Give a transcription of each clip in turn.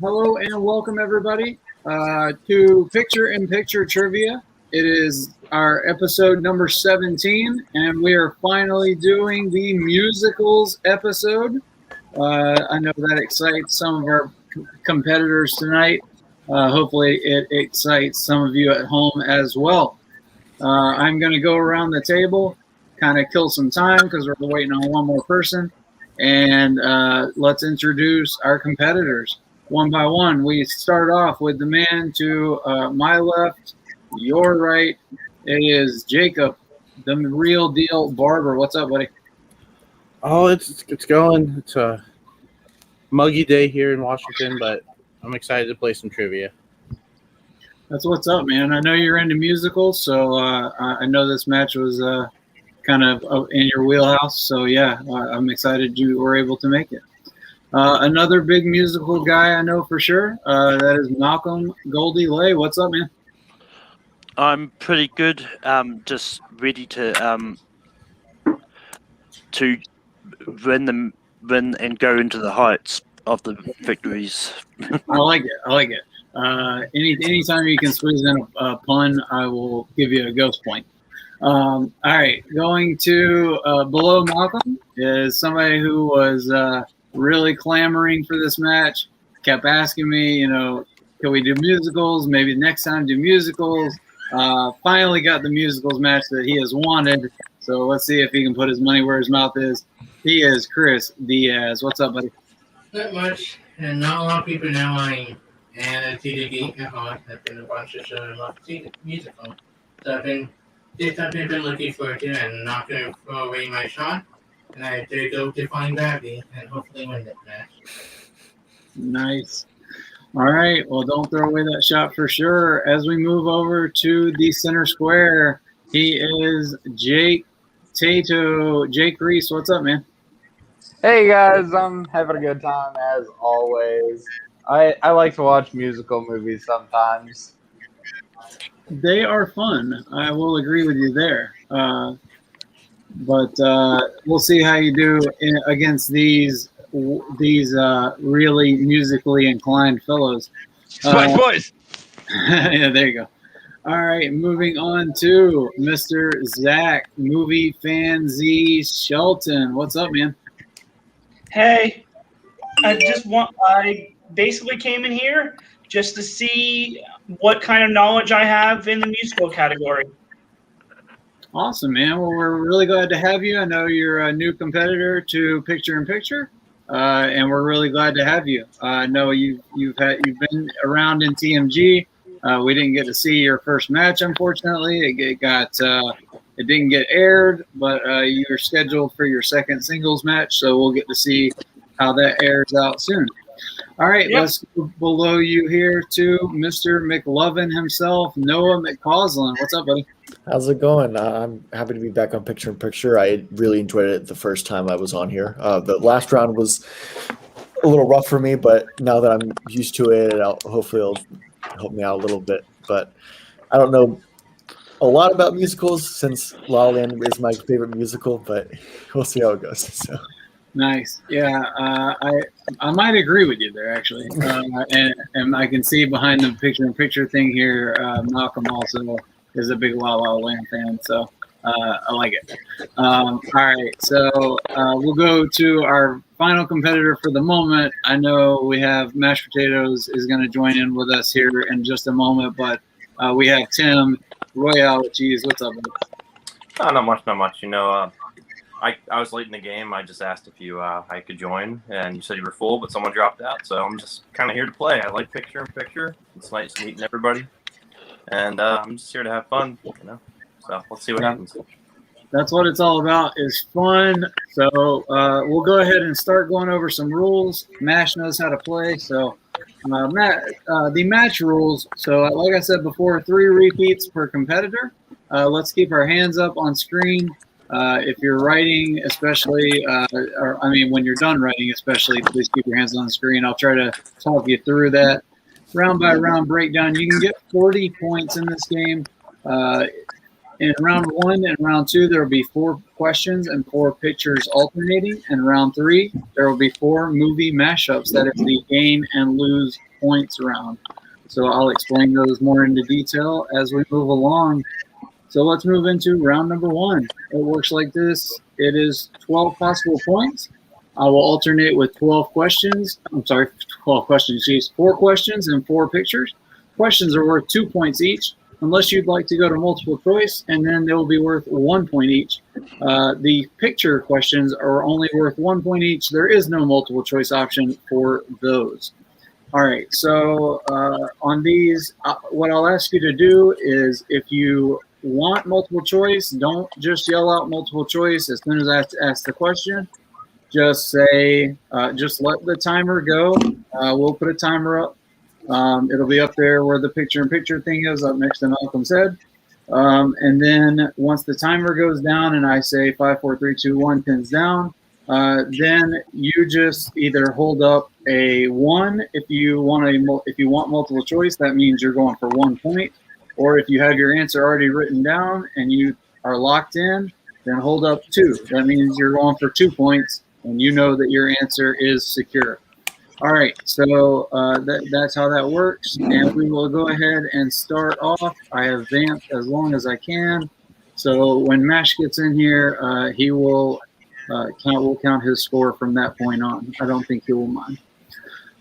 Hello and welcome everybody to Picture in Picture Trivia. It is our episode number 17, and we are finally doing the musicals episode. I know that excites some of our competitors tonight. Hopefully, it excites some of you at home as well. I'm going to go around the table, kind of kill some time because we're waiting on one more person, and let's introduce our competitors one by one. We start off with the man to my left, your right. It is Jacob, the real deal barber. What's up, buddy? Oh, it's going. It's a muggy day here in Washington, but I'm excited to play some trivia. That's what's up, man. I know you're into musicals, so I know this match was kind of in your wheelhouse. So yeah, I'm excited you were able to make it. Another big musical guy I know for sure. That is Malcolm Goldie Lay. What's up, man? I'm pretty good. Just ready to win and go into the heights of the victories. I like it. Anytime you can squeeze in a pun, I will give you a ghost point. All right, going to below Malcolm is somebody who was really clamoring for this match. Kept asking me, can we do musicals? Maybe next time do musicals. Finally got the musicals match that he has wanted. So let's see if he can put his money where his mouth is. He is Chris Diaz. What's up, buddy? Not much, and not a lot of people know I am a TDG at heart. I've been a bunch of shows about musical. So I've been looking forward to it and not going to throw away my shot. And I did go to find Gravity and hopefully win that match. Nice. All right. Well, don't throw away that shot for sure. As we move over to the center square, he is Jake Tato. Jake Reese, what's up, man? Hey guys, I'm having a good time as always. I like to watch musical movies sometimes. They are fun. I will agree with you there. But we'll see how you do against these really musically inclined fellows. My boys. Yeah, there you go. All right, moving on to Mr. Zach, movie fan Z Shelton. What's up, man? Hey, I basically came in here just to see what kind of knowledge I have in the musical category. Awesome, man. Well, we're really glad to have you. I know you're a new competitor to Picture in Picture, and we're really glad to have you. I know you've been around in TMG. We didn't get to see your first match, unfortunately. It didn't get aired, but you were scheduled for your second singles match, so we'll get to see how that airs out soon. All right, Yep. Let's go below you here to Mr. McLovin himself, Noah McCausland. What's up, buddy? How's it going? I'm happy to be back on Picture in Picture. I really enjoyed it the first time I was on here. The last round was a little rough for me, but now that I'm used to it, hopefully it'll help me out a little bit. But I don't know a lot about musicals since La La Land is my favorite musical, but we'll see how it goes. So. Nice. Yeah, I might agree with you there, actually. And I can see behind the picture-in-picture thing here, Malcolm also is a big La La Land fan, so I like it. All right, so we'll go to our final competitor for the moment. I know we have Mashed Potatoes is going to join in with us here in just a moment, but we have Tim Royale with Cheese. What's up, man? Not much. I was late in the game. I just asked if I could join, and you said you were full, but someone dropped out. So I'm just kind of here to play. I like Picture in Picture. It's nice meeting everybody, and I'm just here to have fun. So let's see what happens. That's what it's all about, is fun. So we'll go ahead and start going over some rules. Mash knows how to play. So the match rules. So like I said before, 3 repeats per competitor. Let's keep our hands up on screen. If you're writing, especially, when you're done writing, especially, please keep your hands on the screen. I'll try to talk you through that. Round by round breakdown. You can get 40 points in this game. In round 1 and round 2, there will be 4 questions and 4 pictures alternating. In round 3, there will be 4 movie mashups. That is the gain and lose points round. So I'll explain those more into detail as we move along. So let's move into round number 1. It works like this. It is 12 possible points. I will alternate with 12 questions. I'm sorry, 12 questions. Geez, 4 questions and 4 pictures. Questions are worth 2 points each, unless you'd like to go to multiple choice, and then they will be worth 1 point each. The picture questions are only worth 1 point each. There is no multiple choice option for those. All right, so on these, what I'll ask you to do is if you want multiple choice, don't just yell out multiple choice as soon as I ask the question. Just say, just let the timer go. We'll put a timer up. It'll be up there where the picture-in-picture thing is, up next to Malcolm's head. And then once the timer goes down and I say 5, 4, 3, 2, 1, pins down, then you just either hold up a 1 if you want multiple choice. That means you're going for 1 point. Or if you have your answer already written down and you are locked in, then hold up 2. That means you're going for 2 points, and you know that your answer is secure. All right, so that's how that works, and we will go ahead and start off. I have vamped as long as I can, so when Mash gets in here, he will count his score from that point on. I don't think he will mind.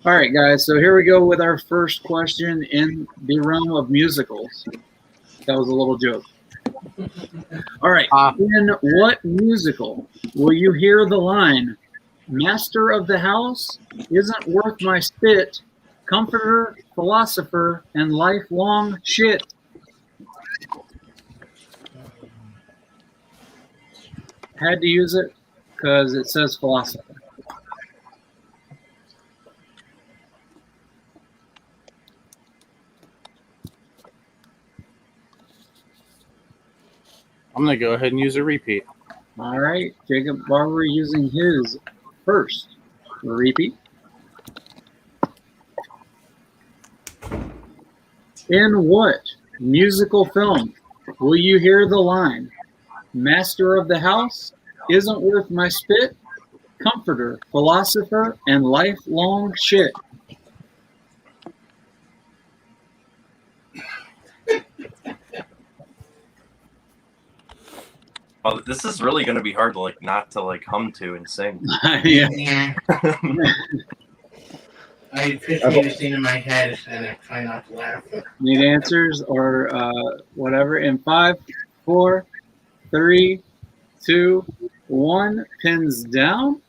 All right, guys, so here we go with our first question in the realm of musicals. That was a little joke. All right, in what musical will you hear the line, "Master of the house isn't worth my spit, comforter, philosopher, and lifelong shit"? Had to use it because it says philosopher. I'm going to go ahead and use a repeat. All right, Jacob Barber using his first repeat. In what musical film will you hear the line, "Master of the house isn't worth my spit, comforter, philosopher, and lifelong shit"? Oh, this is really going to be hard to not to hum to and sing. Yeah. Yeah. I just need a scene in my head and I try not to laugh. Need answers or whatever in 5, 4, 3, 2, 1. Pins down,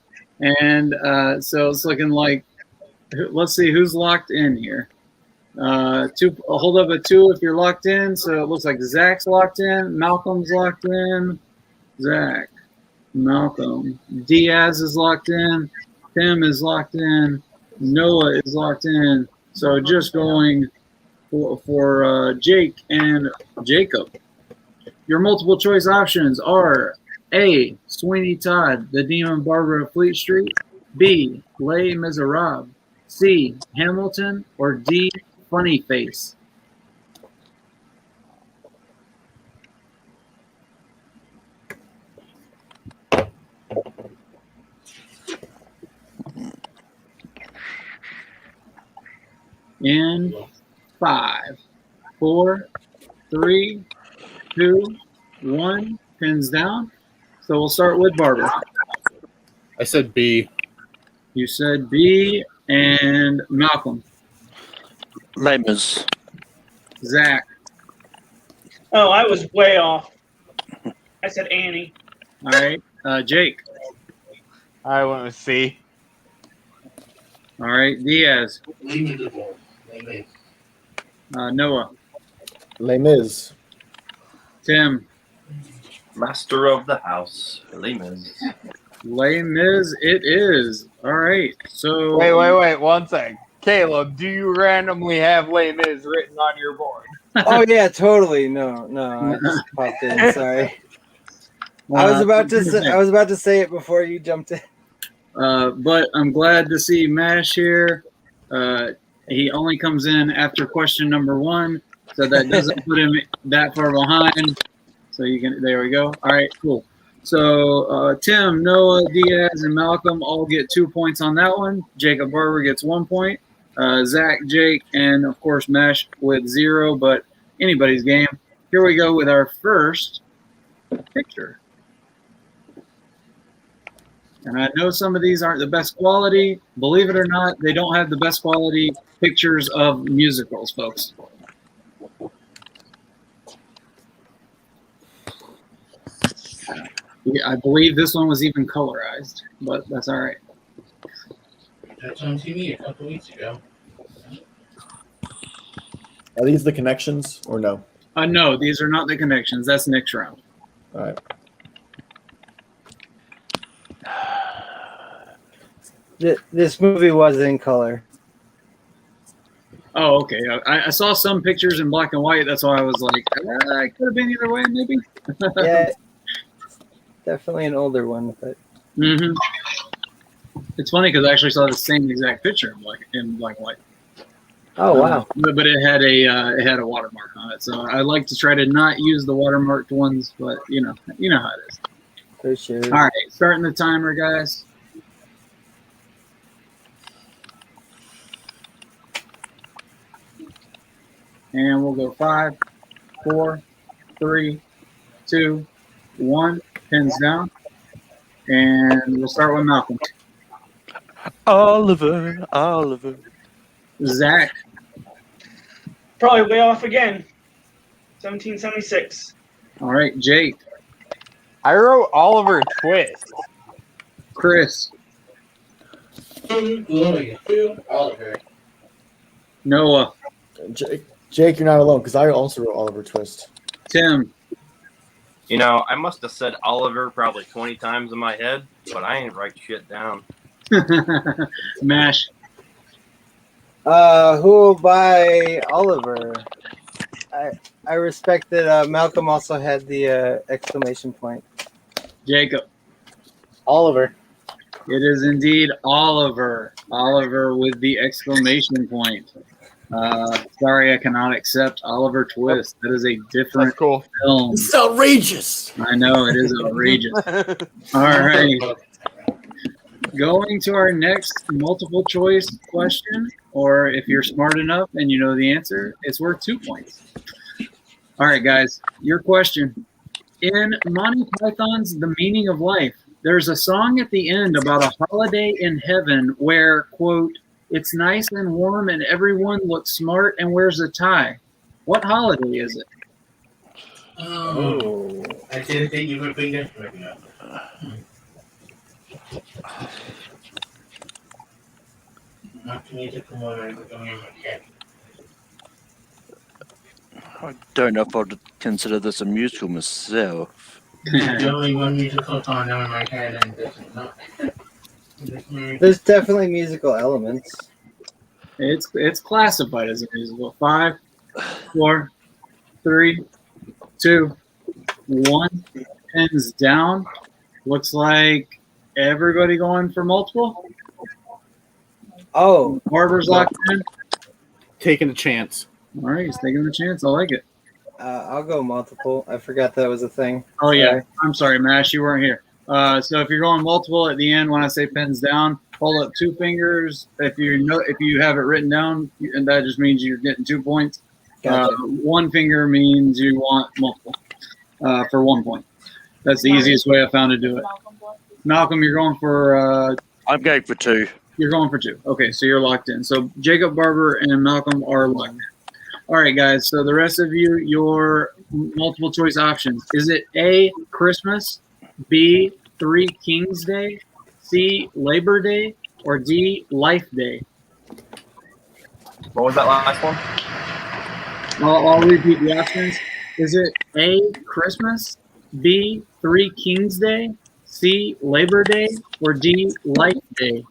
and so it's looking like. Let's see who's locked in here. 2. Hold up a 2 if you're locked in. So it looks like Zach's locked in. Malcolm's locked in. Zach, Malcolm, Diaz is locked in. Tim is locked in. Noah is locked in. So just going for Jake and Jacob. Your multiple choice options are A, Sweeney Todd, The Demon Barber of Fleet Street, B, Les Miserables, C, Hamilton, or D, Funny Face. In 5, 4, 3, 2, 1. Pins down. So we'll start with Barber. I said B. You said B. And Malcolm. Les Mis. Zach. Oh, I was way off. I said Annie. All right. Jake. I went with C. All right. Diaz. Noah. Les Mis. Tim. Master of the house, Les Mis. Les Mis it is. All right. So Wait, 1 sec. Caleb, do you randomly have Les Mis written on your board? Oh yeah, totally. No, I just popped in. Sorry. I was about to say it before you jumped in. But I'm glad to see Mash here. He only comes in after question number 1, so that doesn't put him that far behind. So you can. There we go. All right, cool. So Tim, Noah, Diaz, and Malcolm all get 2 points on that one. Jacob Barber gets 1 point. Zach, Jake, and of course Mesh with 0. But anybody's game. Here we go with our first picture. And I know some of these aren't the best quality. Believe it or not, they don't have the best quality pictures of musicals, folks. Yeah, I believe this one was even colorized, but that's all right. That's on TV a couple weeks ago. Are these the connections or no? No, these are not the connections. That's next round. All right. This movie was in color. Oh, okay. I saw some pictures in black and white. That's why I was like, it could have been either way, maybe. Yeah, definitely an older one, but Mm-hmm. It's funny because I actually saw the same exact picture in black and white. oh wow, But it had a watermark on it. So I like to try to not use the watermarked ones, but you know how it is. for sure. All right, starting the timer, guys. And we'll go 5, 4, 3, 2, 1. Pins down. And we'll start with Malcolm. Oliver. Zach. Probably way off again. 1776. All right, Jake. I wrote Oliver Twist. Chris. Oliver. Noah. Jake, you're not alone because I also wrote Oliver Twist. Tim. You know, I must have said Oliver probably 20 times in my head, but I ain't write shit down. Mash. Who will buy Oliver? I respect that Malcolm also had the exclamation point. Jacob. Oliver. It is indeed Oliver. Oliver with the exclamation point. Sorry, I cannot accept Oliver Twist. That is a different That's cool. film. This is outrageous. I know, it is outrageous. All right. Going to our next multiple choice question, or if you're smart enough and you know the answer, it's worth 2 points. All right, guys, your question. In Monty Python's The Meaning of Life, there's a song at the end about a holiday in heaven where, quote, it's nice and warm and everyone looks smart and wears a tie. What holiday is it? Oh, I didn't think you were bring this one up. Not the musical one, I'm going in my head. I don't know if I'd consider this a musical myself. The only one musical song now in my head, and this is not. There's definitely musical elements. It's classified as a musical. 5, 4, 3, 2, 1. Pins down. Looks like everybody going for multiple. Oh, Barber's locked in. Taking a chance. All right, he's taking the chance. I like it. I'll go multiple. I forgot that was a thing. Oh yeah, Sorry. I'm sorry, Mash, you weren't here. So if you're going multiple at the end, when I say pins down, hold up 2 fingers. If you have it written down, and that just means you're getting 2 points. Gotcha. 1 finger means you want multiple for 1 point. That's the easiest way I found to do it. Malcolm, you're going for. I'm going for 2. You're going for 2. Okay, so you're locked in. So Jacob Barber and Malcolm are locked in. All right, guys. So the rest of you, your multiple choice options. Is it A, Christmas, B, 3 Kings Day, C, Labor Day, or D, Life Day? What was that last one? I'll repeat the options. Is it A, Christmas, B, 3 Kings Day, C, Labor Day, or D, Life Day?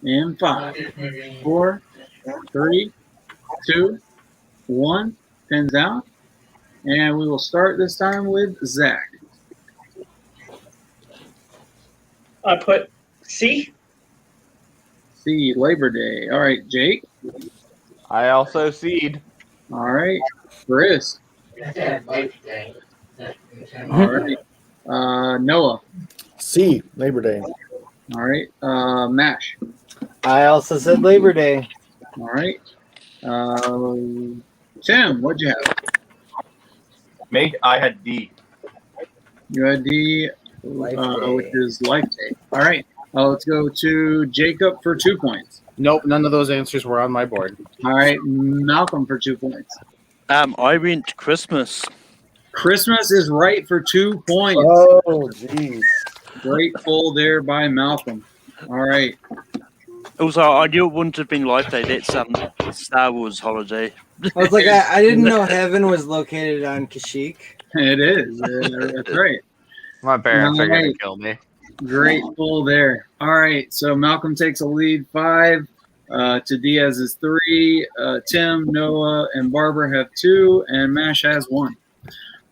And 5, 4, 3, 2, 1. Pins down. And we will start this time with Zach. I put C. C, Labor Day. All right, Jake. I also seed. All right, Chris. I said Life Day. All right, Noah. C, Labor Day. All right, Mash. I also said Labor Day. All right, Tim. What'd you have? I had D. You had D, Life Day. which is Life Day. All right, let's go to Jacob for 2 points. Nope, none of those answers were on my board. All right, Malcolm for 2 points. I went Christmas. Christmas is right for 2 points. Oh, jeez. Great pull there by Malcolm. All right. Also, I knew it wouldn't have been Life Day. That's Star Wars holiday. I was like, I didn't know heaven was located on Kashyyyk. It is. That's right. My parents are going Alright. to kill me. Great pull there. All right. So Malcolm takes a lead 5. To Diaz is 3. Tim, Noah, and Barbara have 2. And Mash has 1.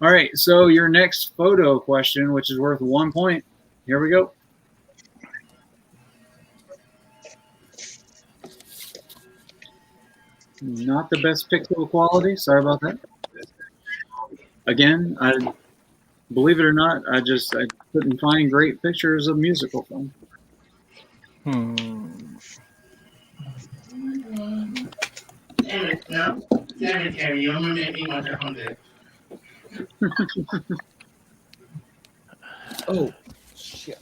All right. So your next photo question, which is worth 1 point. Here we go. Not the best pixel quality. Sorry about that. Again, believe it or not, I couldn't find great pictures of musical film. Damn it, no. Damn it, Terry. You're going to make me want to hunt it. Oh, shit.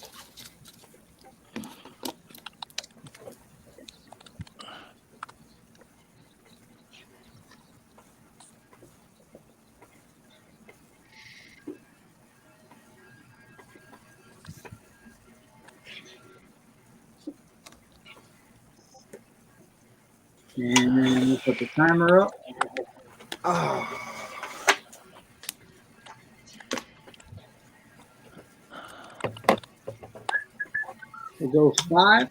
And then we'll put the timer up. Oh. We'll go 5,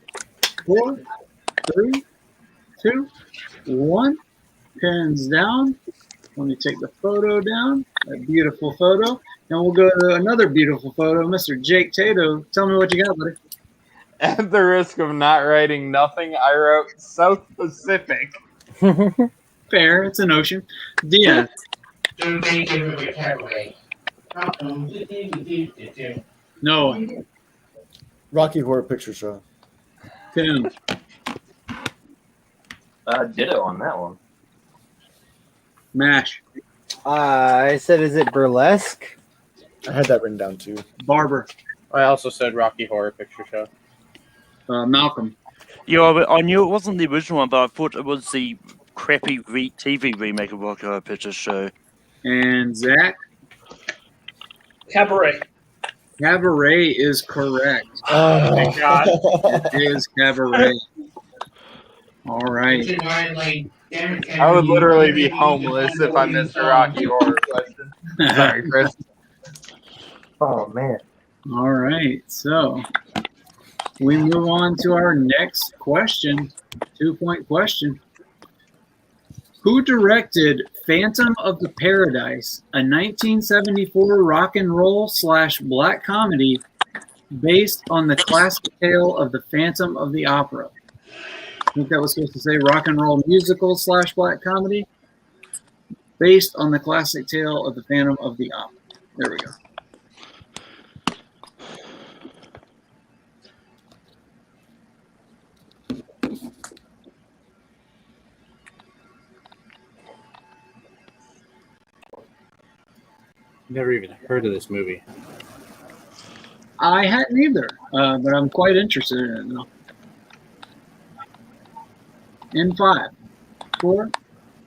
4, 3, 2, 1. Pins down. Let me take the photo down. A beautiful photo. And we'll go to another beautiful photo. Mr. Jake Tato, tell me what you got, buddy. At the risk of not writing nothing, I wrote South Pacific. Fair, it's an ocean. Diaz. Don't take it with a cabaret. Noah. Rocky Horror Picture Show. Tim. Ditto on that one. Mash. I said, is it burlesque? I had that written down too. Barber. I also said Rocky Horror Picture Show. Malcolm. Yeah, I knew it wasn't the original one, but I thought it was the crappy TV remake of Rocky Horror Picture Show. And Zach. Cabaret. Cabaret is correct. Oh, my God. It is Cabaret. All right. I would literally be homeless if I missed a Rocky Horror question. Sorry, Chris. Oh, man. All right. So we move on to our next question. 2-point question. Who directed Phantom of the Paradise, a 1974 rock and roll / black comedy based on the classic tale of the Phantom of the Opera? I think that was supposed to say rock and roll musical / black comedy based on the classic tale of the Phantom of the Opera. There we go. Never even heard of this movie. I hadn't either, but I'm quite interested in it now. In 5, 4,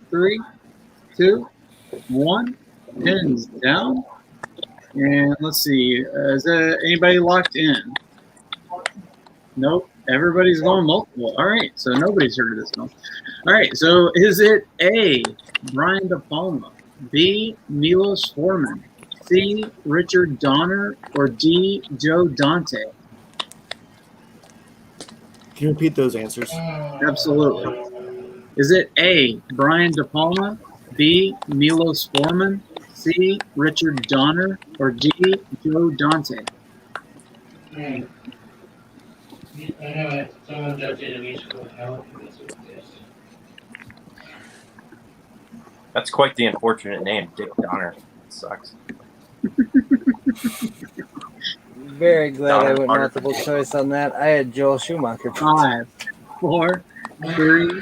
3, 2, 1. Pins down. And let's see. Is anybody locked in? Nope. Everybody's going multiple. All right. So nobody's heard of this one. All right. So is it A, Brian De Palma, B, Milos Forman, C, Richard Donner, or D, Joe Dante? Can you repeat those answers? Absolutely. Is it A, Brian De Palma, B, Milos Forman, C. Richard Donner, or D. Joe Dante? I know it. Someone just did a musical. How is this? That's quite the unfortunate name, Dick Donner. Sucks. Very glad I Donner went Carter. multiple choice on that. I had Joel Schumacher. 5, 4, 3,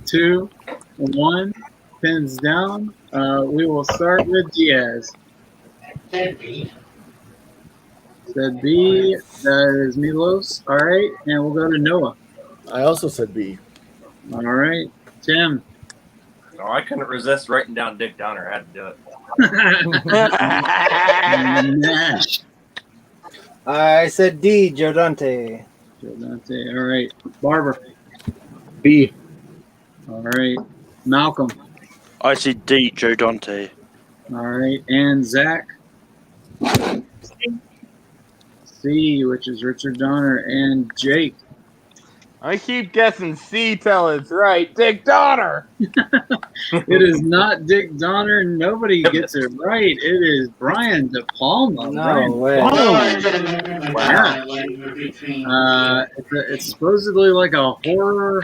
2, 1. Pins down. We will start with Diaz. Said B. Said B. That is Milos. All right. And we'll go to Noah. I also said B. All right. Tim. Oh, I couldn't resist writing down Dick Donner. I had to do it. Nash. I said D. Joe Dante. Joe Dante. All right. Barber. B. All right. Malcolm. I see D. Joe Dante. All right. And Zach. C, which is Richard Donner. And Jake. I keep guessing C till it's right. Dick Donner. It is not Dick Donner. Nobody gets it right. It is Brian De Palma. No Brian way. De Palma. Wow. It's supposedly like a horror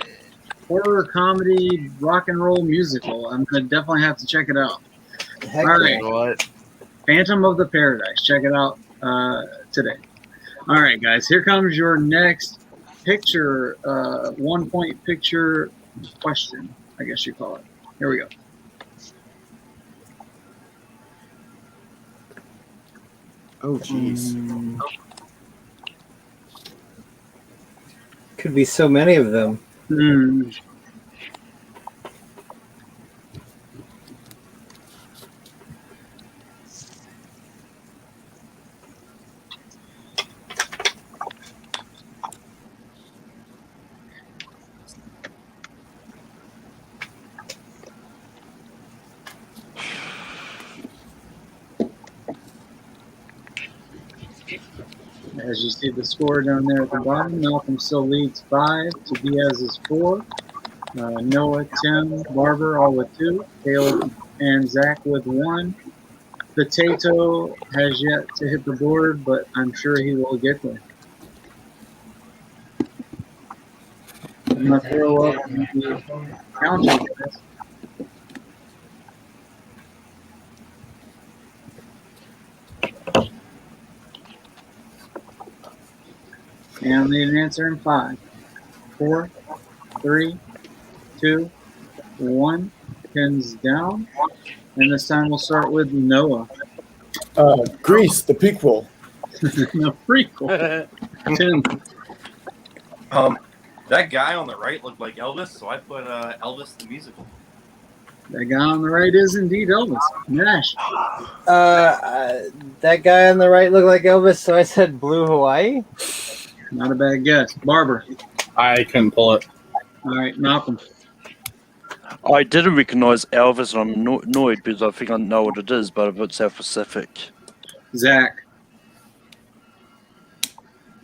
comedy rock and roll musical. I'm gonna definitely have to check it out. Heck All right. yeah. What? Phantom of the Paradise. Check it out today. All right, guys. Here comes your next picture, 1 point picture question, I guess you call it. Here we go. Oh, jeez. Could be so many of them. Hmm. As you see the score down there at the bottom, Malcolm still leads 5 to Diaz's 4. Noah, Tim, Barber all with 2. Caleb and Zach with 1. Potato has yet to hit the board, but I'm sure he will get there. I'm going to throw up the counter, guys. And I'll need an answer in 5, 4, 3, 2, 1. Pins down. And this time we'll start with Noah. Grease, the prequel. No prequel. Tim. That guy on the right looked like Elvis, so I put Elvis the musical. That guy on the right is indeed Elvis. Nash. That guy on the right looked like Elvis, so I said Blue Hawaii. Not a bad guess. Barber. I couldn't pull it. All right, Malcolm. I didn't recognize Elvis, and I'm annoyed because I think I know what it is, but it's South Pacific. Zach.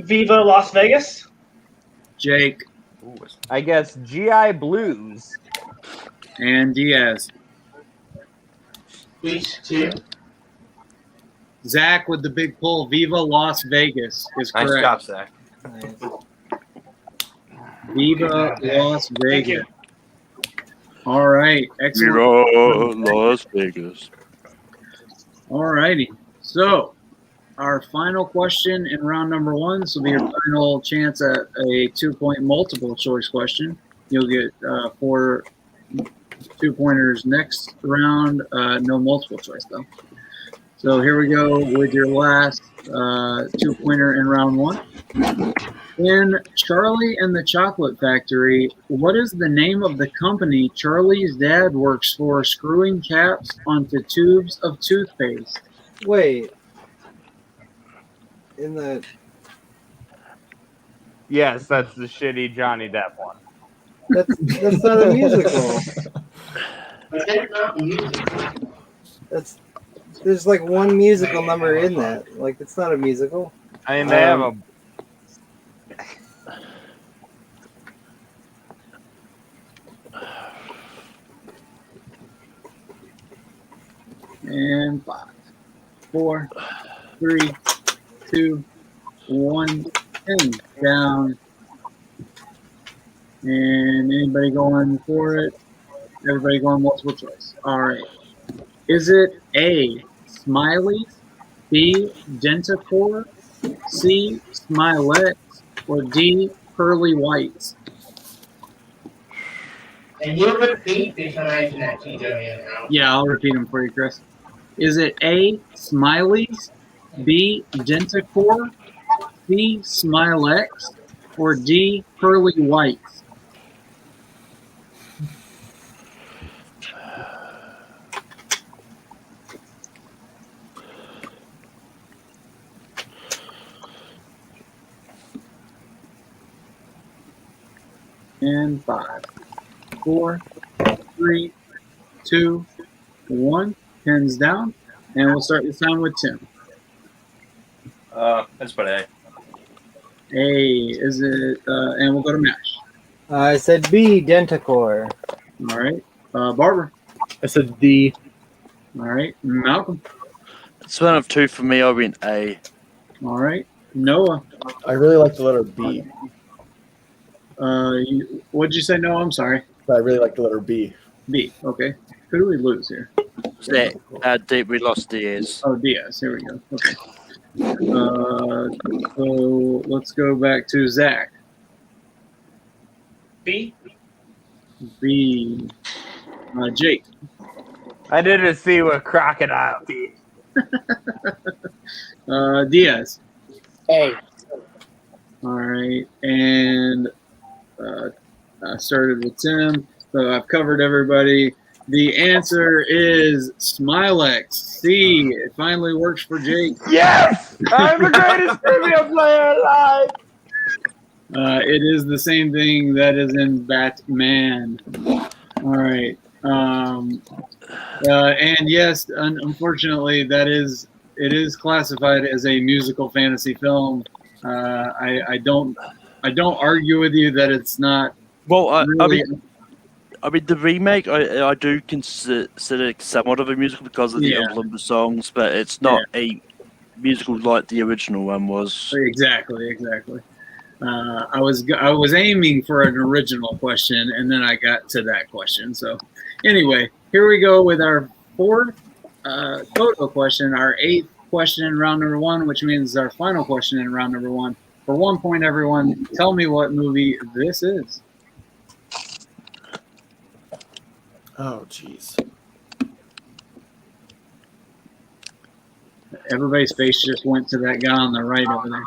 Viva Las Vegas. Jake. Ooh, I guess GI Blues. And Diaz. Grease 2. Zach with the big pull. Viva Las Vegas is nice correct. job, Zach. Viva Las Vegas. All right. Excellent. Viva Las Vegas. All righty. So, our final question in round number 1. This will be your final chance at a 2-point multiple choice question. You'll get 4 2-pointers next round. No multiple choice, though. So, here we go with your last 2-pointer in round 1. In Charlie and the Chocolate Factory, what is the name of the company Charlie's dad works for screwing caps onto tubes of toothpaste? Wait. In the Yes, that's the shitty Johnny Depp one. that's not a musical. That's not musical. There's like one musical number in that. Like it's not a musical. I mean, they have a. And 5, 4, 3, 2, 1. And down. And anybody going for it? Everybody going multiple choice. All right. Is it A, Smileys, B, Dentacore, C, Smilettes, or D, Pearly Whites? And you repeat the information that you gave me now. Yeah, I'll repeat them for you, Chris. Is it A, Smileys, B, Dentacore, C, Smilettes, or D, Pearly Whites? And 5, 4, 3, 2, 1. Pins down. And we'll start this time with Tim. That's what A. A, is it, and we'll go to Mash. I said B, Dentacore. All right. Barbara. I said D. All right. Malcolm. It's one of two for me. I went A. All right. Noah. I really like the letter B. What'd you say, Noah? I'm sorry. I really like the letter B. B. Okay. Who do we lose here? Zach, D, we lost Diaz. Oh, Diaz. Here we go. Okay. So let's go back to Zach. B. B. Jake. I didn't see what crocodile teeth. Diaz. A. All right. And I started with Tim. So I've covered everybody. The answer is Smilex. C. It finally works for Jake. Yes! I'm the greatest trivia player alive! It is the same thing that is in Batman. All right. And yes, unfortunately, it is classified as a musical fantasy film. I don't argue with you that it's not. Well, Really, I mean, the remake I do consider somewhat of a musical because of the Yeah. emblem songs, but it's not a musical like the original one was. Exactly. I was aiming for an original question, and then I got to that question. So, anyway, here we go with our fourth total question, our 8th question in round number 1, which means our final question in round number 1. For 1 point, everyone, tell me what movie this is. Oh, jeez. Everybody's face just went to that guy on the right over there.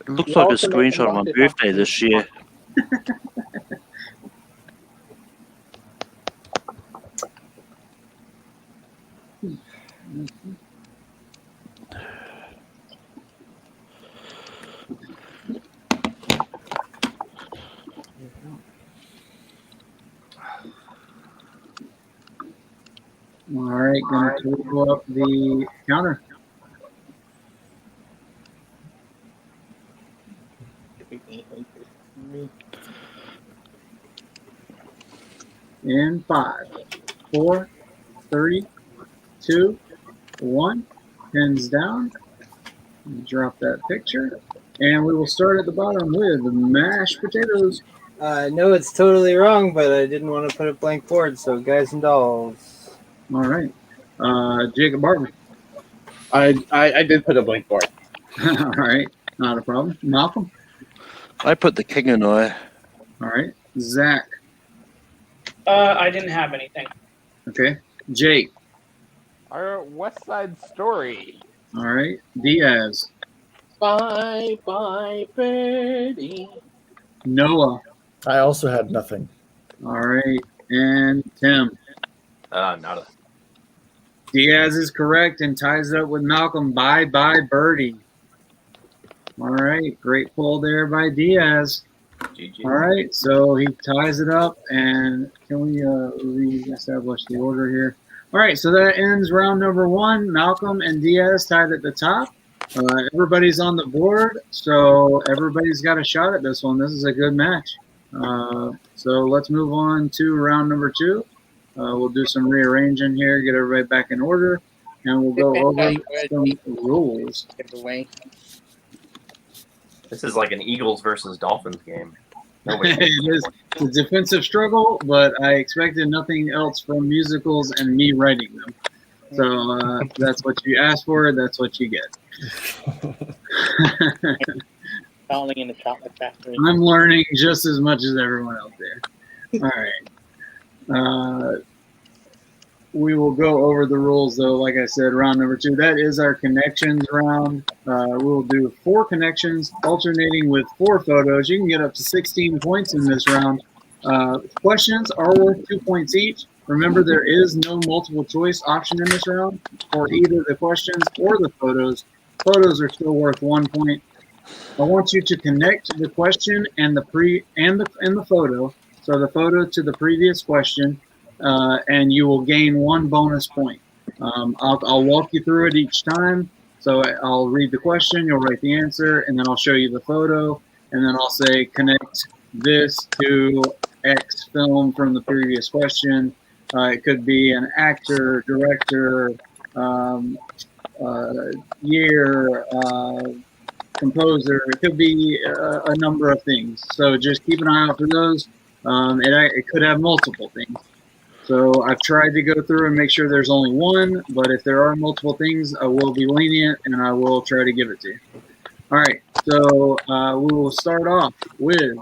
It looks like a screenshot of my birthday this year. All right, gonna total up the counter. In 5, 4, 3, 2, 1. Pins down. Drop that picture. And we will start at the bottom with mashed potatoes. I know it's totally wrong, but I didn't want to put a blank board, so guys and dolls. All right. Jacob Barton. I did put a blank board. All right. Not a problem. Malcolm. I put the king and I. All right. Zach. I didn't have anything. Okay. Jake. Our West Side Story. All right. Diaz. Bye, bye, birdie. Noah. I also had nothing. All right. And Tim. Nada. Diaz is correct and ties it up with Malcolm. Bye bye birdie. All right. Great pull there by Diaz. GG. All right. So he ties it up. And can we reestablish the order here? All right. So that ends round number 1. Malcolm and Diaz tied at the top. Everybody's on the board. So everybody's got a shot at this one. This is a good match. So let's move on to round number 2. We'll do some rearranging here, get everybody back in order, and we'll go over some rules. This is like an Eagles versus Dolphins game. Nobody. It is a defensive struggle, but I expected nothing else from musicals and me writing them. So that's what you asked for. That's what you get. Falling in the chocolate factory. I'm learning just as much as everyone out there. All right. We will go over the rules, though. Like I said, round number 2. That is our connections round. We will do 4 connections, alternating with 4 photos. You can get up to 16 points in this round. Questions are worth 2 points each. Remember, there is no multiple choice option in this round for either the questions or the photos. Photos are still worth 1 point. I want you to connect the question and the photo. So the photo to the previous question, and you will gain 1 bonus point. I'll walk you through it each time. So I'll read the question, you'll write the answer, and then I'll show you the photo, and then I'll say connect this to X film from the previous question. It could be an actor, director, year, composer. It could be a number of things. So just keep an eye out for those. It could have multiple things. So I've tried to go through and make sure there's only one, but if there are multiple things, I will be lenient and I will try to give it to you. All right, so we will start off with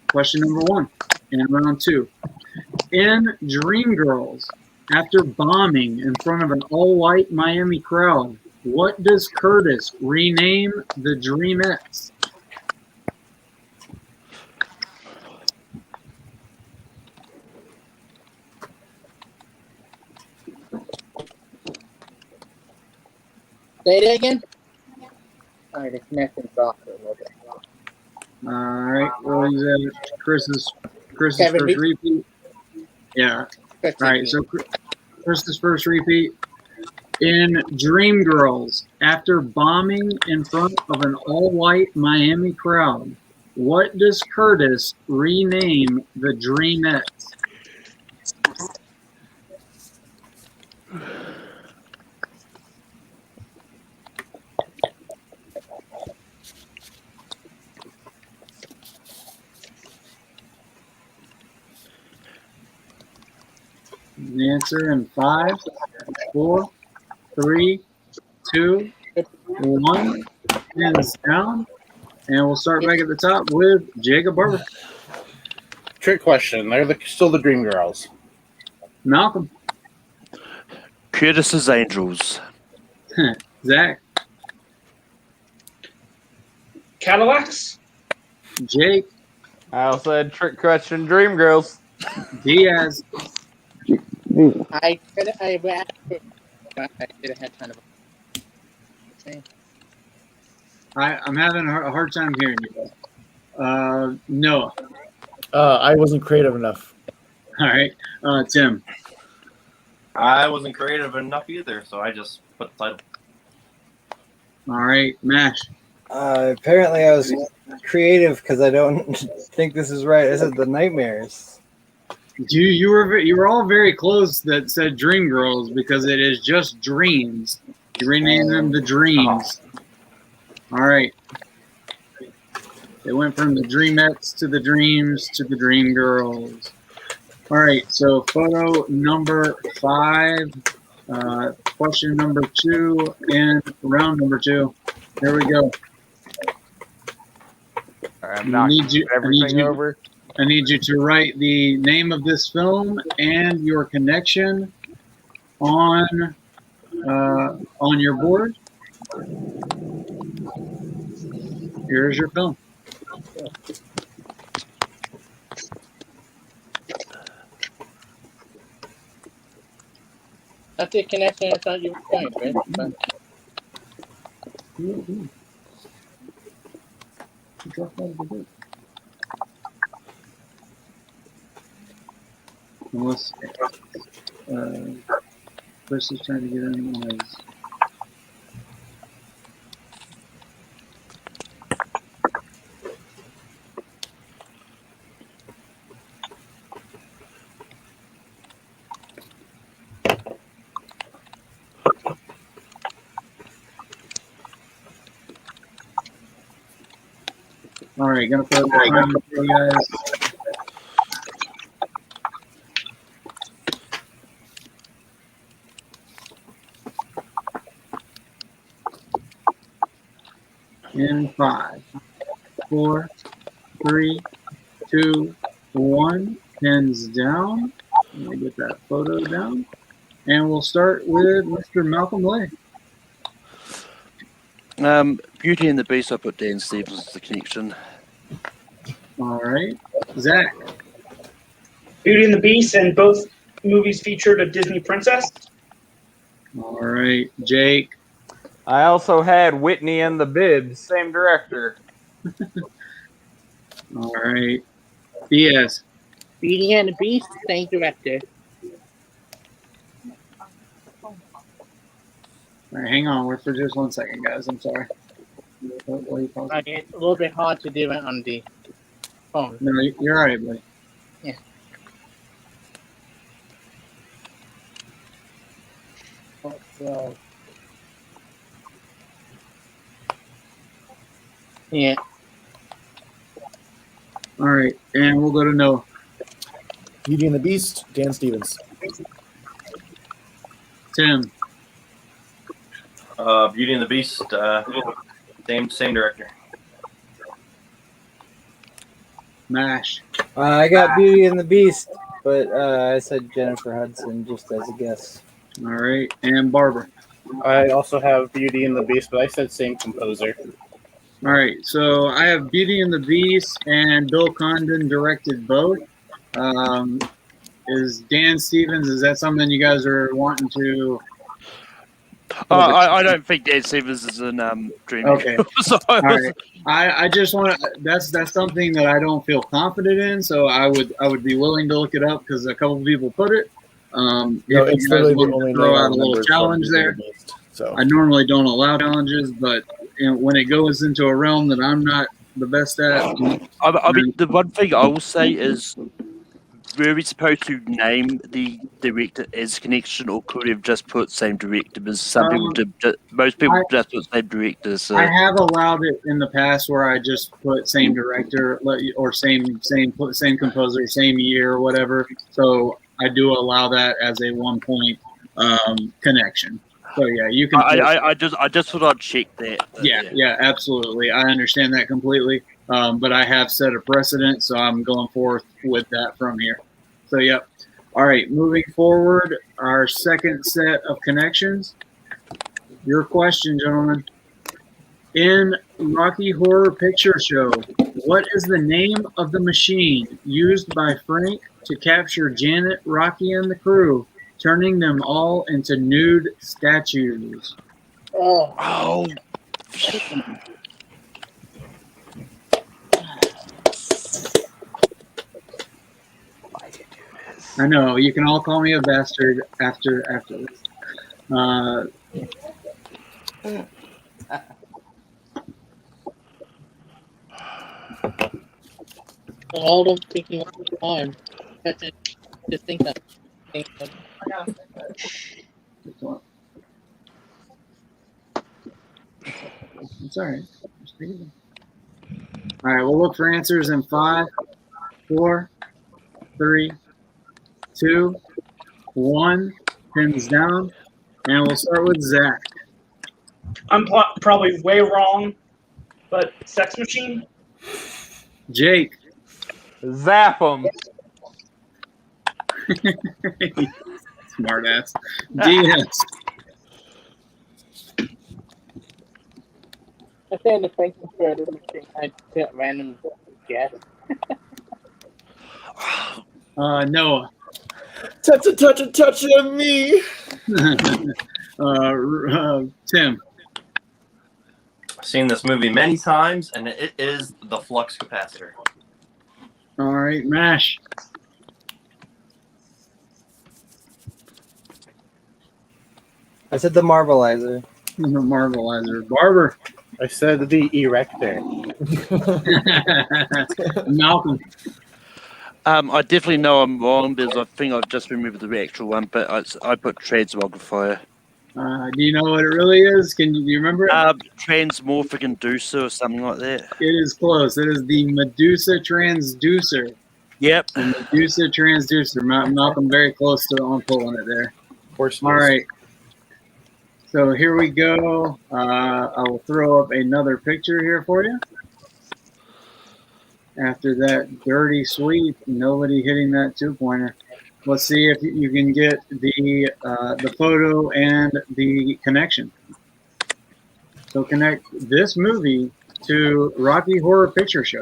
question number 1 in round 2. In Dreamgirls, after bombing in front of an all-white Miami crowd, what does Curtis rename the Dreamettes? Say that again? All right, the connecting dropped a little bit. All right, well, is that Chris's Kevin, first repeat? Yeah. All right, so Chris's first repeat. In Dreamgirls, after bombing in front of an all-white Miami crowd, what does Curtis rename the Dreamettes? The answer in 5, 4, 3, 2, 1. Hands down. And we'll start back at the top with Jacob Barber. Trick question. They're still the Dream Girls. Malcolm. Curtis's Angels. Zach. Cadillacs. Jake. I also had trick question Dreamgirls. Diaz. I should have had kind of a... I'm having a hard time hearing you. Noah. I wasn't creative enough. All right. Tim. I wasn't creative enough either, so I just put the title. All right. Mash. Apparently, I was creative because I don't think this is right. This is The Nightmares. You were all very close that said Dreamgirls because it is just dreams. You renamed them the Dreams. All right. They went from the Dreamettes to the Dreams to the Dreamgirls. All right. So photo number 5, question number 2, and round number 2. Here we go. All right, I'm knocking everything over. I need you to write the name of this film and your connection on your board. Here's your film. That's the connection I thought you were saying, right? Unless Chris is trying to get in on his. All right, gonna put the timer for you guys. In 5, 4, 3, 2, 1. Pins down. Let me get that photo down. And we'll start with Mr. Malcolm Lay. Beauty and the Beast, I put Dan Stevens as the connection. All right. Zach. Beauty and the Beast, and both movies featured a Disney princess. All right. Jake. I also had Whitney and the Bibs, same director. All right. Diaz. Beauty and the Beast, same director. All right, hang on for just 1 second, guys. I'm sorry. What are you pausing? It's a little bit hard to do it on the phone. No, you're all right, buddy. Yeah. So, yeah. All right, and we'll go to Noah. Beauty and the Beast, Dan Stevens. Tim. Beauty and the Beast, same director. Mash. I got Beauty and the Beast, but I said Jennifer Hudson just as a guess. All right, and Barbara. I also have Beauty and the Beast, but I said same composer. All right, so I have Beauty and the Beast, and Bill Condon directed both. Is Dan Stevens, is that something you guys are wanting to... I don't think Dan Stevens is in Dreaming. Okay. So All right. I just want to. That's something that I don't feel confident in. So I would be willing to look it up because a couple people put it. No, If it's you guys literally the want only to throw name I out a little remember challenge from Beauty there. and the Beast, so I normally don't allow challenges, but when it goes into a realm that I'm not the best at, I mean, the one thing I will say is, were we supposed to name the director as connection, or could we have just put same director? Because some people did. Most people just put same director. So I have allowed it in the past where I just put same director or same composer, same year, or whatever. So I do allow that as a 1 point connection. So yeah, you can. I just thought I'd check that. Yeah, absolutely. I understand that completely. But I have set a precedent, so I'm going forth with that from here. So yep. All right, moving forward, our second set of connections. Your question, gentlemen. In Rocky Horror Picture Show, what is the name of the machine used by Frank to capture Janet, Rocky, and the crew, turning them all into nude statues? Oh. I know, you can all call me a bastard after this. All of thinking all the time. That's it. Just think that. It's all right. All right, we'll look for answers in 5, 4, 3, 2, 1. Pins down, and we'll start with Zach. I'm probably way wrong, but Sex Machine? Jake. Zap 'em. Smart ass. DS. I said the thinking for the machine. I took random guess. Noah. Touch on me. Tim. I've seen this movie many times, and it is the flux capacitor. All right, Mash. I said the Marvelizer. Marvelizer. Barber. I said the Erector. Malcolm. I definitely know I'm wrong because I think I've just removed the actual one, but I put Transmogrifier. Do you know what it really is? Do you remember it? Transmorphic inducer or something like that. It is close. It is the Medusa transducer. Yep. The Medusa transducer. Malcolm, very close to on pulling it there. Of course. All right. So here we go. I will throw up another picture here for you. After that dirty sweep, nobody hitting that 2-pointer. Let's see if you can get the photo and the connection. So connect this movie to Rocky Horror Picture Show.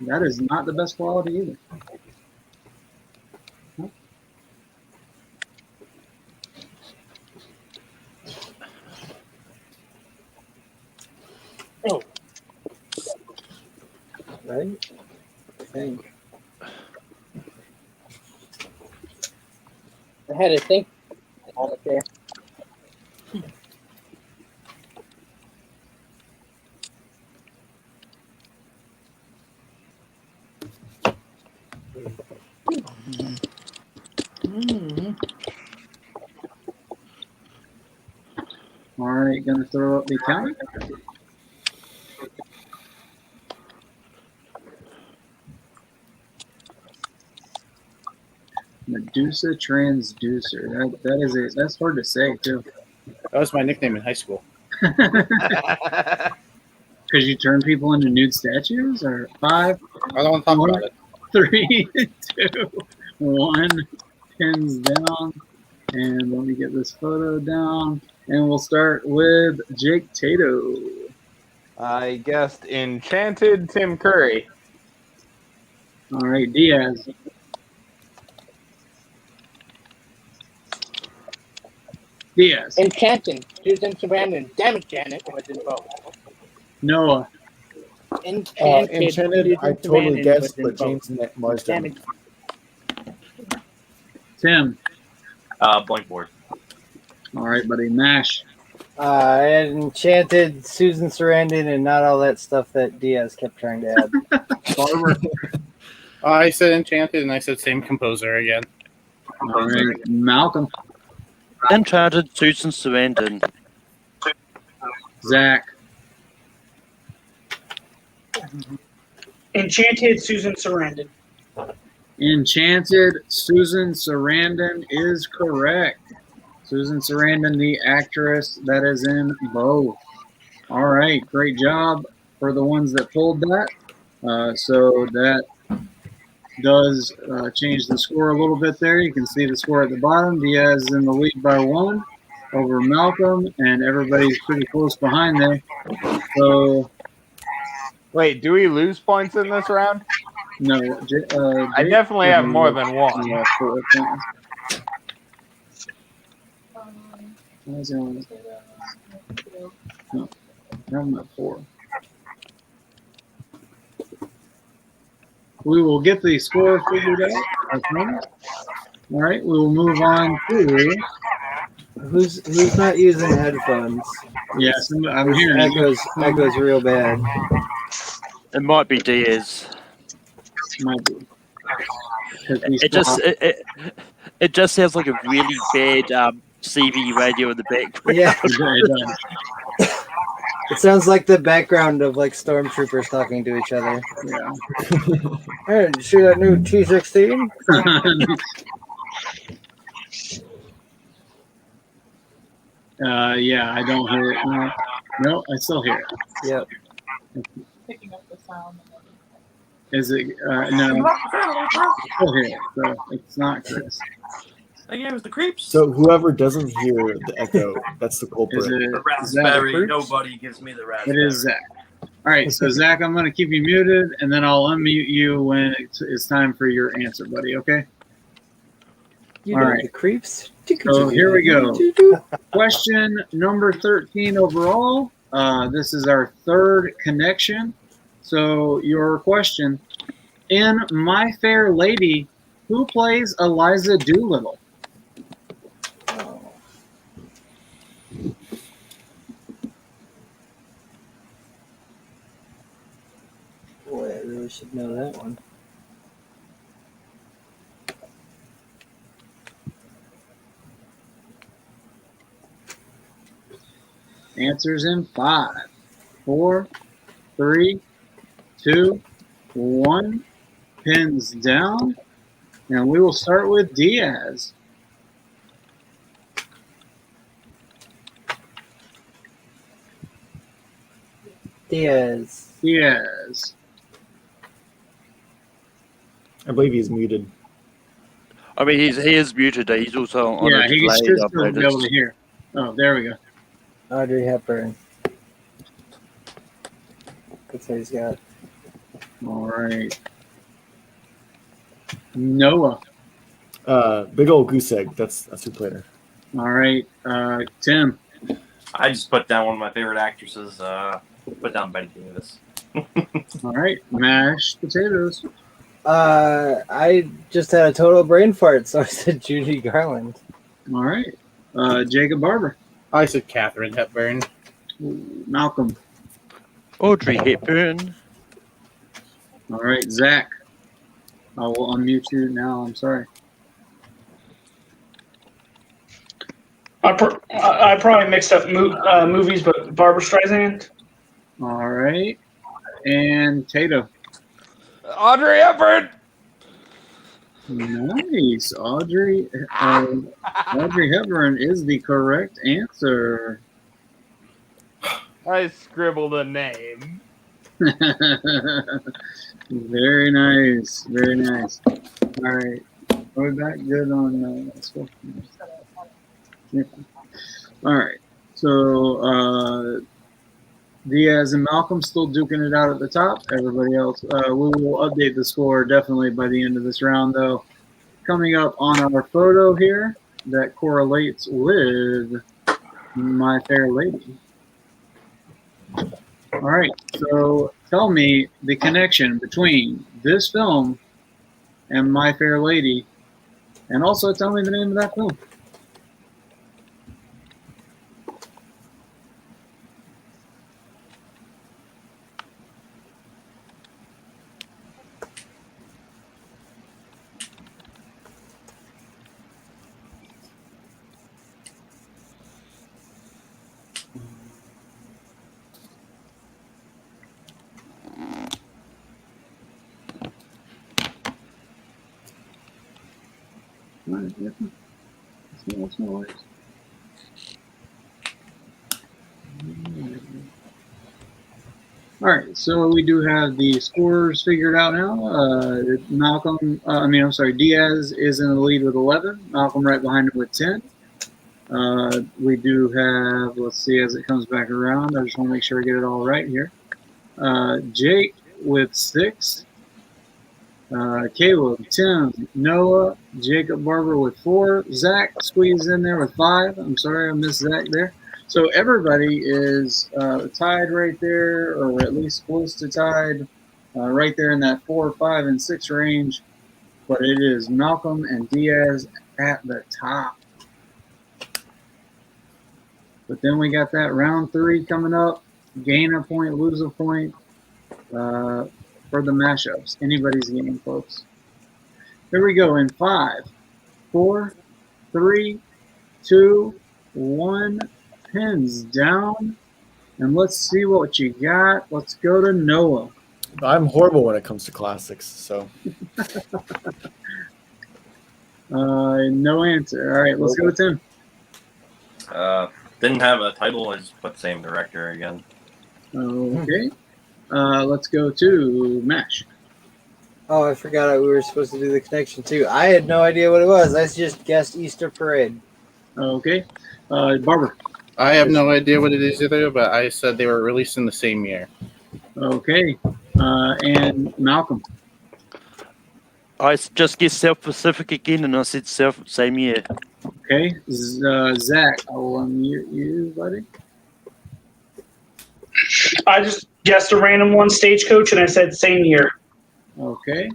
That is not the best quality either. Oh. Right? I think. I had to think on it there. All right, gonna throw up the counter. Medusa transducer. That's hard to say too. That was my nickname in high school. Because you turn people into nude statues, or 5, I don't want to talk about it. 3, 2, 1. Pins down, and let me get this photo down, and we'll start with Jake Tato. I guessed Enchanted Tim Curry. All right, Diaz. Diaz. Enchanting. Susan Sarandon. Damn it, Janet. Was involved. Noah. Enchanted, I totally Sarandon guessed, was but involved. James Marsden. Damn it. Tim. Blank board. All right, buddy. Mash. I had Enchanted, Susan Sarandon, and not all that stuff that Diaz kept trying to add. Barber. I said Enchanted, and I said same composer again. All right, Malcolm. Enchanted Susan Sarandon. Zach. Enchanted Susan Sarandon. Enchanted Susan Sarandon is correct. Susan Sarandon, the actress that is in both. All right, great job for the ones that pulled that. So that does change the score a little bit there. You can see the score at the bottom. Diaz is in the lead by 1 over Malcolm, and everybody's pretty close behind there. So, Wait, do we lose points in this round? no. I definitely have more than one. Yeah, 4 points. Why is it only- No, I'm at 4. We will get the score figured out, I promise. All right, we will move on to. Who's not using headphones? Yes, I'm hearing it. Echoes real bad. It might be Diaz. Might be. 'Cause we It just swapped. it just sounds like a really bad CV radio in the background. Yeah, It does. it sounds like the background of like stormtroopers talking to each other. Yeah. Hey, did you see that new T-16? Yeah, I don't hear it. No, I still hear it. Yep. Picking up the sound. Is it? No, I still hear it. So it's not Chris. Yeah, it was the creeps. So whoever doesn't hear the echo, that's the Is culprit. it? The Is that raspberry. Chris? Nobody gives me the It raspberry. is Zach. All right, so Zach, I'm going to keep you muted, and then I'll unmute you when it's time for your answer, buddy. Okay? You All know right. the creeps. So here we go. Question number 13 overall. This is our third connection. So your question: in My Fair Lady, who plays Eliza Doolittle? Boy, I really should know that one. Answers in 5, 4, 3, 2, 1. Pins down. And we will start with Diaz. Diaz. Diaz. I believe he's muted. I mean, he is muted. He's also on Yeah, a he delay. should I've still be able to noticed. hear. Oh, there we go. Audrey Hepburn. That's what he's got. All right. Noah. Big old goose egg. That's who played her. All right. Tim. I just put down one of my favorite actresses. Put down Betty Davis. All right. Mashed potatoes. I just had a total brain fart, so I said Judy Garland. All right. Jacob Barber. I said Katharine Hepburn. Malcolm. Audrey Hepburn. All right. Zach. I will unmute you now. I'm sorry. I probably mixed up movies, but Barbara Streisand. All right. And Tato. Audrey Hepburn. Nice. Audrey Hepburn is the correct answer. I scribbled a name. Very nice. Very nice. All right. Are we back good on school? Yeah. All right. So Diaz and Malcolm still duking it out at the top. Everybody else, we will update the score definitely by the end of this round, though. Coming up on our photo here that correlates with My Fair Lady. All right. So tell me the connection between this film and My Fair Lady, and also tell me the name of that film. All right, so we do have the scores figured out now. Diaz is in the lead with 11. Malcolm right behind him with 10. We do have, let's see as it comes back around. I just want to make sure I get it all right here. Jake with 6. Caleb, Tim, Noah, Jacob Barber with 4. Zach squeezed in there with 5. I'm sorry I missed Zach there. So everybody is tied right there, or at least close to tied, right there in that 4, 5, and 6 range. But it is Malcolm and Diaz at the top. But then we got that round 3 coming up. Gain a point, lose a point for the mashups. Anybody's game, folks. Here we go in 5, 4, 3, 2, 1. Pins down. And let's see what you got. Let's go to Noah. I'm horrible when it comes to classics, so. No answer. All right, let's go with Tim. Didn't have a title. I just put same director again. Okay. Let's go to Mash. Oh, I forgot we were supposed to do the connection too. I had no idea what it was. I just guessed Easter Parade. Okay. Barber. I have no idea what it is either, but I said they were released in the same year. Okay. And Malcolm. I just guessed South Pacific again, and I said same year. Okay. Zach, I will unmute you, buddy. I just guessed a random one, Stagecoach, and I said same year. Okay.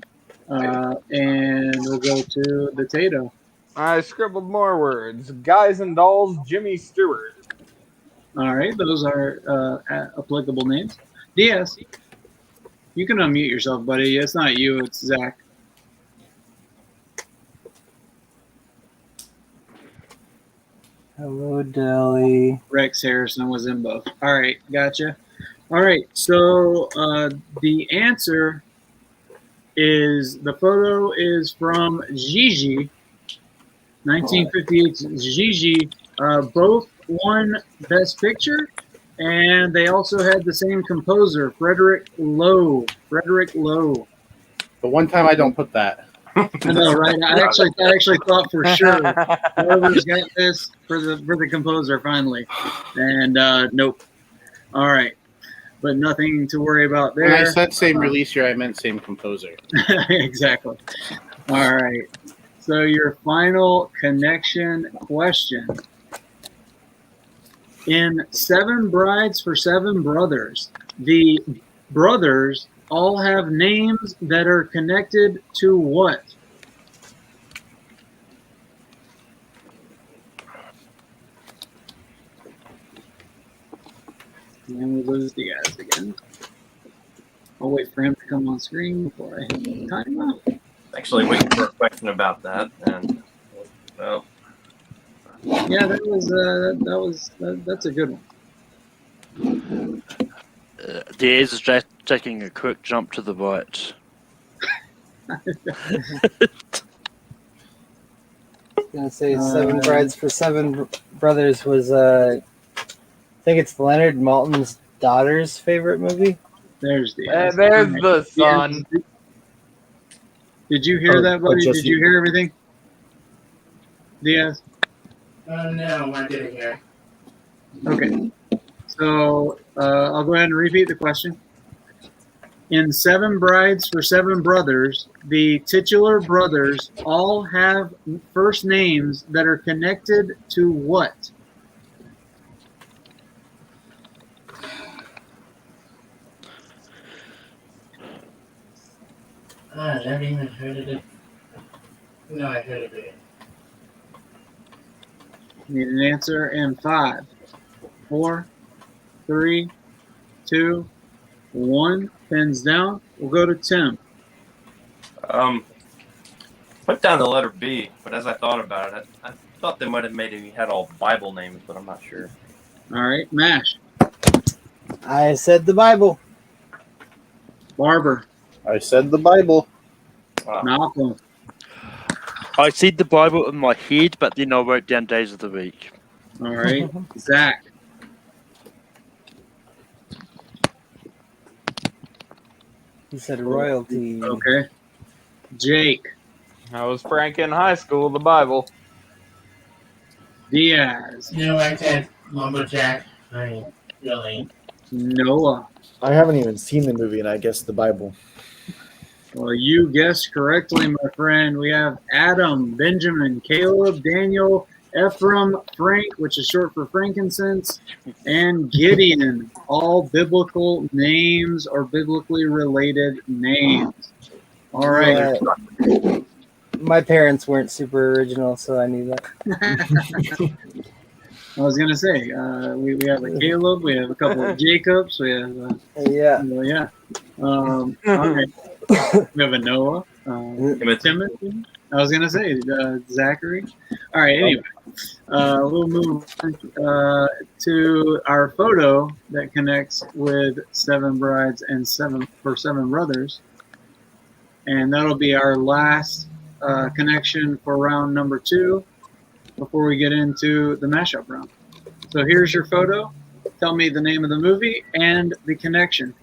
And we'll go to the Tato. I scribbled more words. Guys and Dolls, Jimmy Stewart. All right. Those are applicable names. Diaz, you can unmute yourself, buddy. It's not you. It's Zach. Hello, Delhi. Rex Harrison was in both. All right, gotcha. All right, so the answer is the photo is from Gigi, 1958's Gigi. Both won Best Picture, and they also had the same composer, Frederick Lowe. Frederick Lowe. But one time I don't put that. I know, right? I actually thought for sure whoever's got this for the composer finally, and nope. All right, but nothing to worry about there. When I said same release year, I meant same composer. Exactly. All right. So your final connection question. In Seven Brides for Seven Brothers, the brothers all have names that are connected to what? And we lose the guys again. I'll wait for him to come on screen before I hit the timeout. Actually, waiting for a question about that, and well, Yeah, that's a good one. Diaz is just taking a quick jump to the right. Gonna say Seven Brides for Seven Brothers was I think it's Leonard Maltin's daughter's favorite movie. There's the There's the sun. Did you hear that, buddy? Did you hear everything? Diaz? No, I didn't hear. Okay. So I'll go ahead and repeat the question. In Seven Brides for Seven Brothers, the titular brothers all have first names that are connected to what? I never even heard of it. No, I heard of it. Need an answer in 5, 4, 3, 2, 1. Pens down. We'll go to Tim. put down the letter B, but as I thought about it, I thought they might have maybe had all Bible names, but I'm not sure. All right, Mash. I said the Bible. Barber. I said the Bible. Malcolm. I said the Bible in my head, but then I wrote down days of the week. All right, Zach. He said royalty. Okay. Jake. I was Frank in high school, the Bible. Diaz. You know, I said Lumberjack. I really. Noah. I haven't even seen the movie, and I guess the Bible. Well, you guessed correctly, my friend. We have Adam, Benjamin, Caleb, Daniel, Ephraim, Frank, which is short for frankincense, and Gideon. All biblical names or biblically related names. All right. My parents weren't super original, so I knew that. I was gonna say we have a Caleb, we have a couple of Jacobs, we have yeah. All right. We have a Noah, Timothy. I was gonna say Zachary. All right. Anyway, we'll move to our photo that connects with Seven Brides and Seven Brothers, and that'll be our last connection for round number 2 before we get into the mashup round. So here's your photo. Tell me the name of the movie and the connection.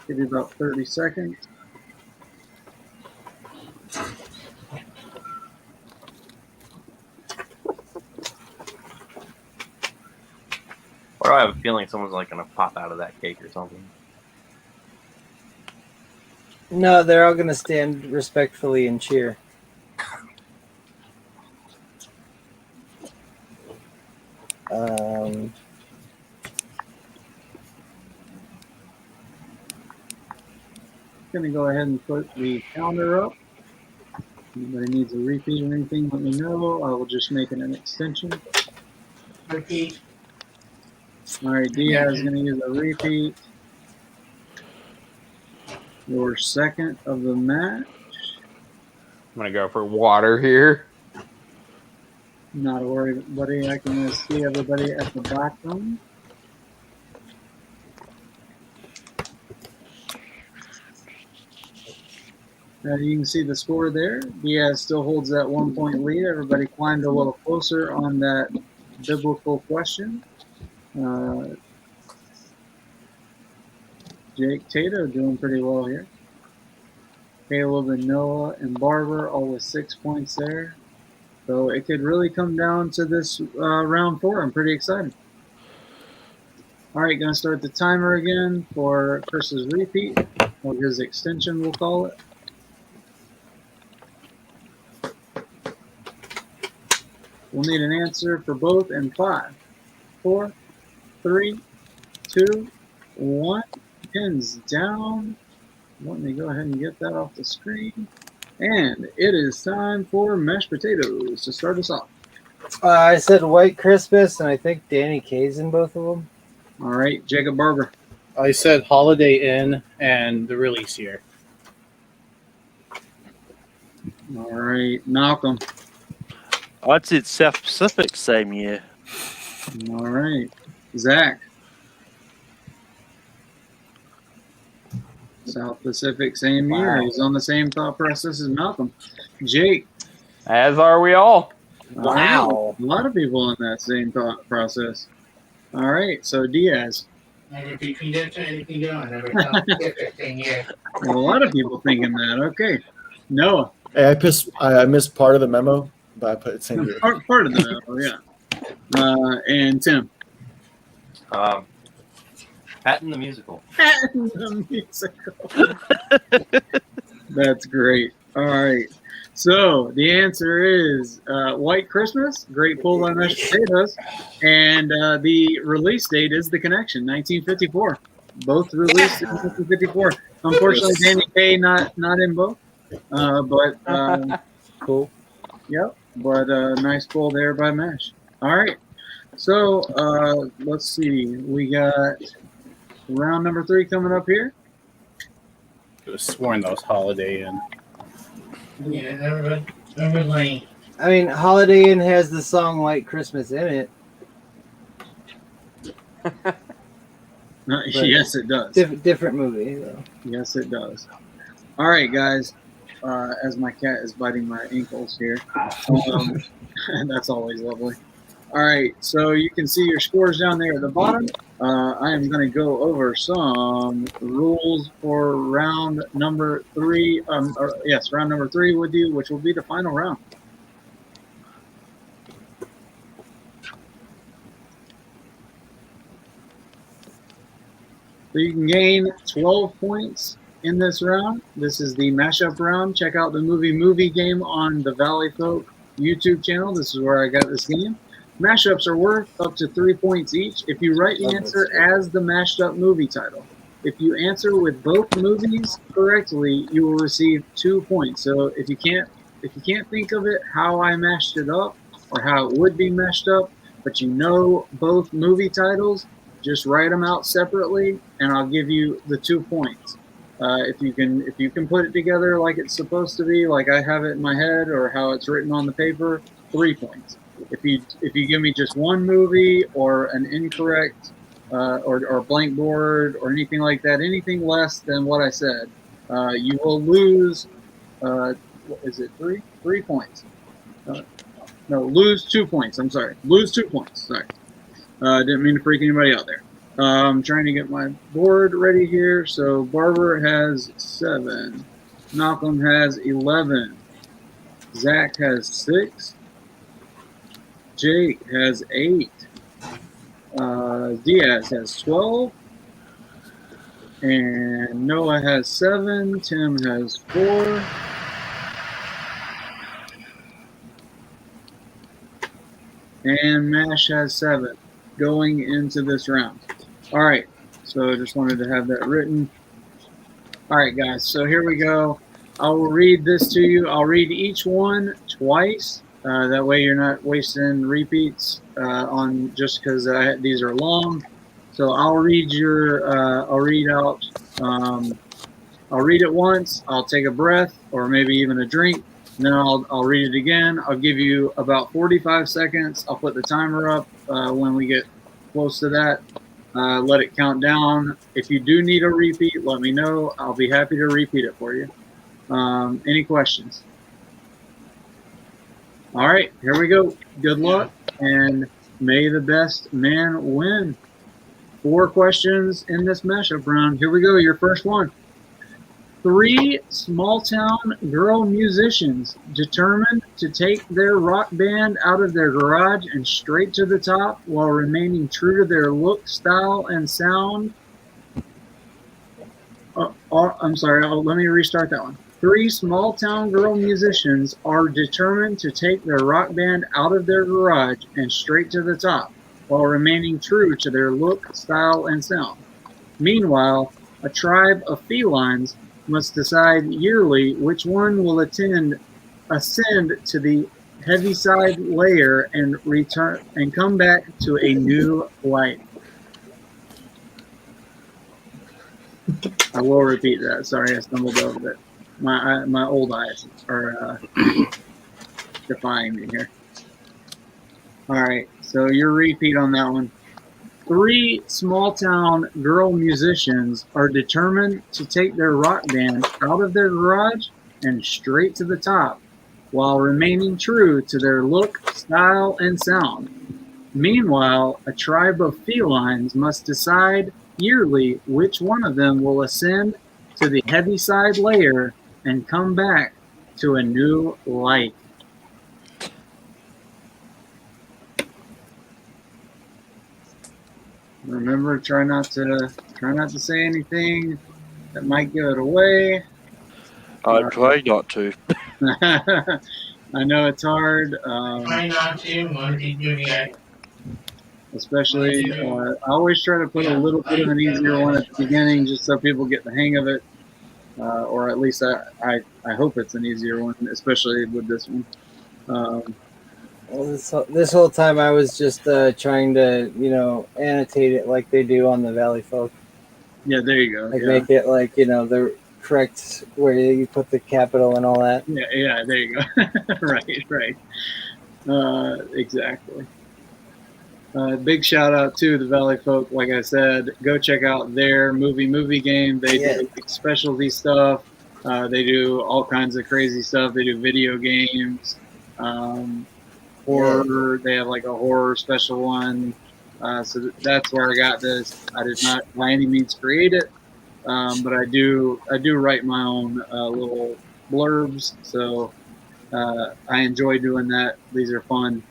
Give you about 30 seconds. Or I have a feeling someone's like gonna pop out of that cake or something. No, they're all gonna stand respectfully and cheer. Gonna go ahead and put the calendar up. Anybody needs a repeat or anything, let me know. I will just make it an extension. Repeat. All right, Diaz is gonna use a repeat. Your second of the match. gonna go for water here. Not a worry, buddy. I can see everybody at the bottom. You can see the score there. Diaz still holds that 1-point lead. Everybody climbed a little closer on that biblical question. Jake Tato doing pretty well here. Caleb and Noah and Barber all with 6 points there. So it could really come down to this round 4. I'm pretty excited. All right, going to start the timer again for Chris's repeat, or his extension, we'll call it. We'll need an answer for both in 5, 4, 3, 2, 1. Pins down. Let me go ahead and get that off the screen. And it is time for mashed potatoes to start us off. I said White Christmas, and I think Danny Kaye's in both of them. All right, Jacob Barber. I said Holiday Inn and the release year. All right, Malcolm. I'd said South Pacific same year. All right, Zach. South Pacific, same year. He's on the same thought process as Malcolm. Jake. As are we all. Wow. A lot of people in that same thought process. All right, so Diaz. Never between them to anything going. Never thought thing here. A lot of people thinking that. Okay. Noah. Hey, I missed part of the memo, but I put it same year. Part of the memo, yeah. And Tim. Patton the Musical. Patton the Musical. That's great. All right. So the answer is White Christmas, great pull by mashed potatoes, and the release date is The Connection, 1954. Both released in 1954. Unfortunately, Danny Kaye not in both, but cool. Yep. But nice pull there by Mash. All right. So let's see. We got round number 3 coming up here. I was sworn that was Holiday Inn. Yeah, everybody. I mean, Holiday Inn has the song White Christmas in it. Yes, it does. Different movie, though. Yes, it does. All right, guys. As my cat is biting my ankles here. That's always lovely. All right, so you can see your scores down there at the bottom. I am going to go over some rules for round number 3. Round number 3 with you, which will be the final round. So you can gain 12 points in this round. This is the mashup round. Check out the movie game on the Valley Folk YouTube channel. This is where I got this game. Mashups are worth up to 3 points each if you write the answer as the mashed up movie title. If you answer with both movies correctly, you will receive 2 points. So if you can't think of it how I mashed it up or how it would be mashed up, but you know both movie titles, just write them out separately, and I'll give you the 2 points. If you can put it together like it's supposed to be, like I have it in my head, or how it's written on the paper, 3 points. If you give me just one movie or an incorrect or blank board or anything like that, anything less than what I said, you will lose. Is it 3? 3 points. No, lose 2 points. I'm sorry. Lose 2 points. Sorry. Didn't mean to freak anybody out there. I'm trying to get my board ready here. So Barber has 7. Malcolm has 11. Zach has 6. Jake has 8. Diaz has 12. And Noah has 7. Tim has 4. And Mash has 7 going into this round. All right, so I just wanted to have that written. All right, guys, so here we go. I will read this to you. I'll read each one twice. That way you're not wasting repeats on just because these are long. So I'll read I'll read out, I'll read it once. I'll take a breath or maybe even a drink. Then I'll read it again. I'll give you about 45 seconds. I'll put the timer up when we get close to that. Let it count down. If you do need a repeat, let me know. I'll be happy to repeat it for you. Any questions? All right, here we go. Good luck, and may the best man win. 4 questions in this mashup round. Here we go. Your first one. 3 small-town girl musicians determined to take their rock band out of their garage and straight to the top while remaining true to their look, style, and sound. I'm sorry. Let me restart that one. 3 small-town girl musicians are determined to take their rock band out of their garage and straight to the top while remaining true to their look, style, and sound. Meanwhile, a tribe of felines must decide yearly which one will ascend to the heaviside layer and return and come back to a new light. I will repeat that. Sorry, I stumbled over it. My old eyes are defying me here. All right, so your repeat on that one. 3 small-town girl musicians are determined to take their rock band out of their garage and straight to the top while remaining true to their look, style, and sound. Meanwhile, a tribe of felines must decide yearly which one of them will ascend to the heaviside layer and come back to a new light. Remember, try not to say anything that might give it away. I try not to. I know it's hard. Try not to. Won't you do that? Especially, I always try to put a little bit of an easier one at the beginning, just so people get the hang of it, or at least I hope it's an easier one, especially with this one. Well, this whole time I was just trying to, annotate it like they do on the Valley Folk. Yeah, there you go. Like make it like, the correct where you put the capital and all that. Yeah, there you go. right. Exactly. Big shout out to the Valley Folk. Like I said, go check out their movie game. They do specialty stuff. They do all kinds of crazy stuff. They do video games. Horror. They have like a horror special one. So that's where I got this. I did not by any means create it, but I do write my own little blurbs. So I enjoy doing that. These are fun.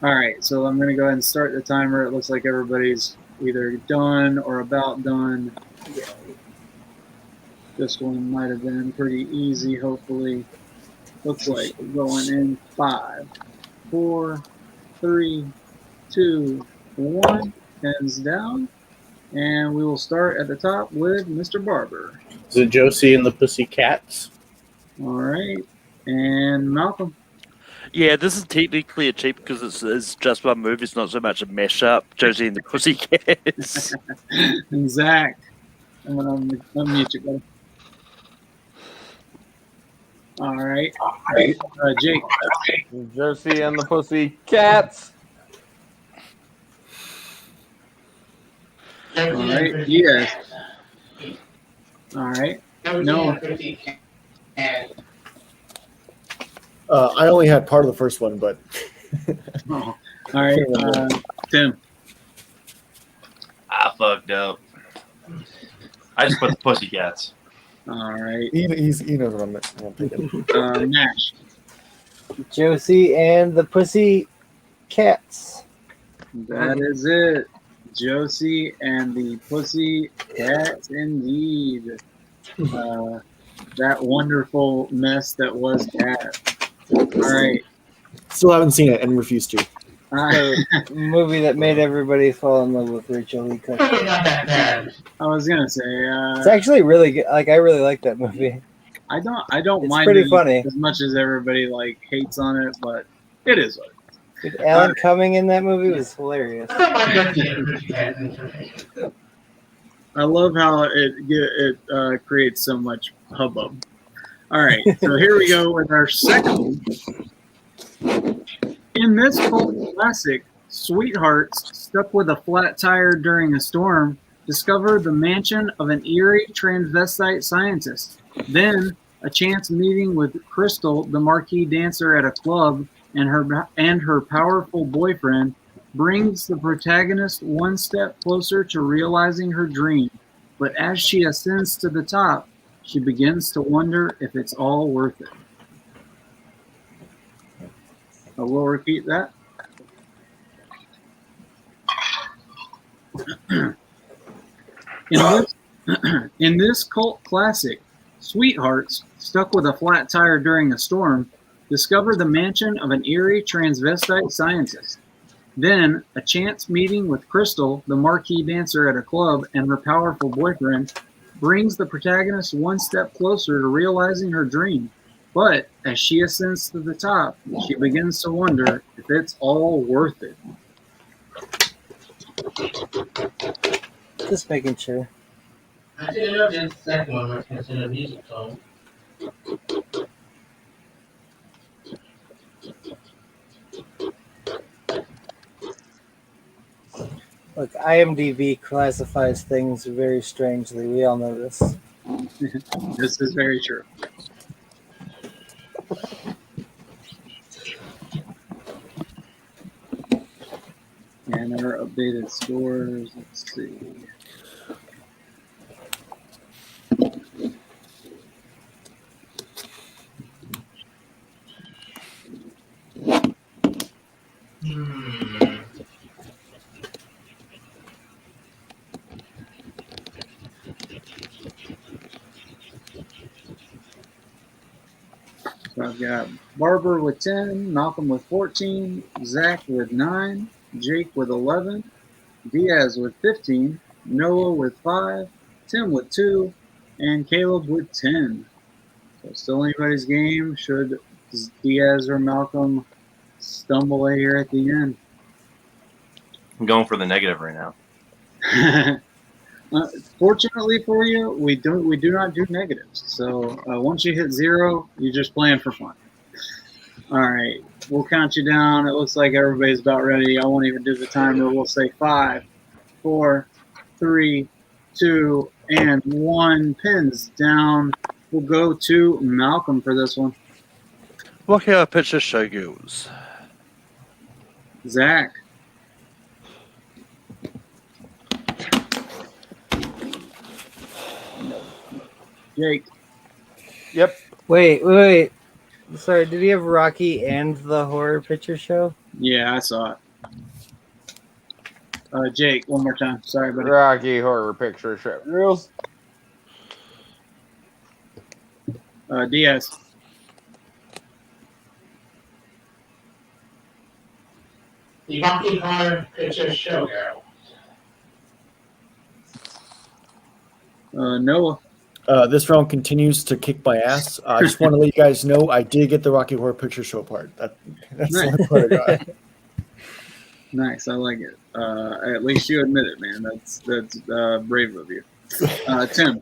All right, so I'm going to go ahead and start the timer. It looks like everybody's either done or about done. This one might have been pretty easy, hopefully. Looks like we're going in 5, 4, 3, 2, 1. Hands down. And we will start at the top with Mr. Barber. Is it Josie and the Pussycats? All right. And Malcolm. Yeah, this is technically a cheat because it's just one movie. It's not so much a mashup. Josie and the Pussycats. And Zach. I'm going to unmute you, buddy. All right. Jake. Josie and the Pussycats. All right. Yes. All right. No. I only had part of the first one, but. All right. Tim. I fucked up. I just put the Pussycats. All right. He knows what I'm thinking. Nash. Josie and the Pussy Cats. That is it. Josie and the Pussy Cats, indeed. That wonderful mess that was Cat. All right. Still haven't seen it and refuse to. The movie that made everybody fall in love with Rachel Lee Cook. I was gonna say It's actually really good. Like I really like that movie. I don't It's mind pretty it funny. as much as everybody like hates on it, but it is what it is. Dude, Alan Cumming in that movie was hilarious. I love how it creates so much hubbub. All right, so here we go with our second one. In this cult classic, sweethearts stuck with a flat tire during a storm discover the mansion of an eerie transvestite scientist. Then, a chance meeting with Crystal, the marquee dancer at a club, and her powerful boyfriend brings the protagonist one step closer to realizing her dream. But as she ascends to the top, she begins to wonder if it's all worth it. I will repeat that. In this cult classic, sweethearts stuck with a flat tire during a storm discover the mansion of an eerie transvestite scientist. Then, a chance meeting with Crystal, the marquee dancer at a club, and her powerful boyfriend brings the protagonist one step closer to realizing her dream. But as she ascends to the top, she begins to wonder if it's all worth it. Just making sure. I think the second one was considered a musical. Look, IMDb classifies things very strangely. We all know this. This is very true. And our updated scores, let's see. So I've got Barbara with 10, Malcolm with 14, Zach with 9, Jake with 11, Diaz with 15, Noah with 5, Tim with 2, and Caleb with 10. So still anybody's game should Diaz or Malcolm stumble here at the end. I'm going for the negative right now. Fortunately for you, we do not do negatives. So once you hit 0, you're just playing for fun. All right, we'll count you down. It looks like everybody's about ready. I won't even do the timer. We'll say 5, 4, 3, 2, and 1. Pins down. We'll go to Malcolm for this one. Rocky Horror Picture Show Girls. Zach. Jake. Yep. Wait. Sorry, did he have Rocky and the Horror Picture Show? Yeah, I saw it. Jake, one more time. Sorry, buddy. Rocky Horror Picture Show. Girls. Diaz. The Rocky Horror Picture Showgirl. Noah. This round continues to kick my ass. I just want to let you guys know I did get the Rocky Horror Picture Show part. That's the only part I got. Nice, I like it. At least you admit it, man. That's brave of you. Tim.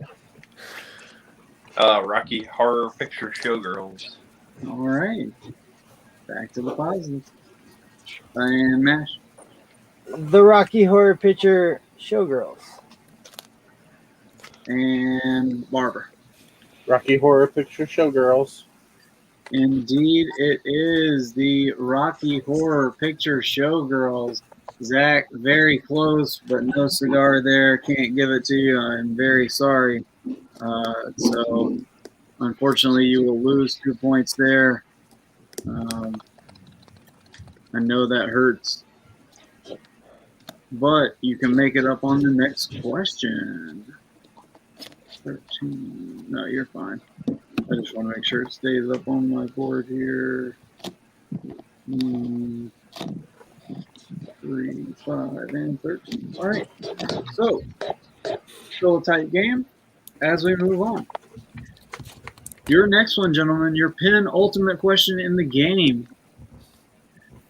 Rocky Horror Picture Showgirls. All right. Back to the positive. And Mash. The Rocky Horror Picture Showgirls. And Barbara. Rocky Horror Picture Showgirls. Indeed, it is the Rocky Horror Picture Showgirls. Zach, very close, but no cigar there. Can't give it to you. I'm very sorry. So, unfortunately, you will lose 2 points there. I know that hurts. But you can make it up on the next question. 13. No, you're fine. I just want to make sure it stays up on my board here. 3, 5, and 13. All right. So, still a tight game as we move on. Your next one, gentlemen, your penultimate question in the game.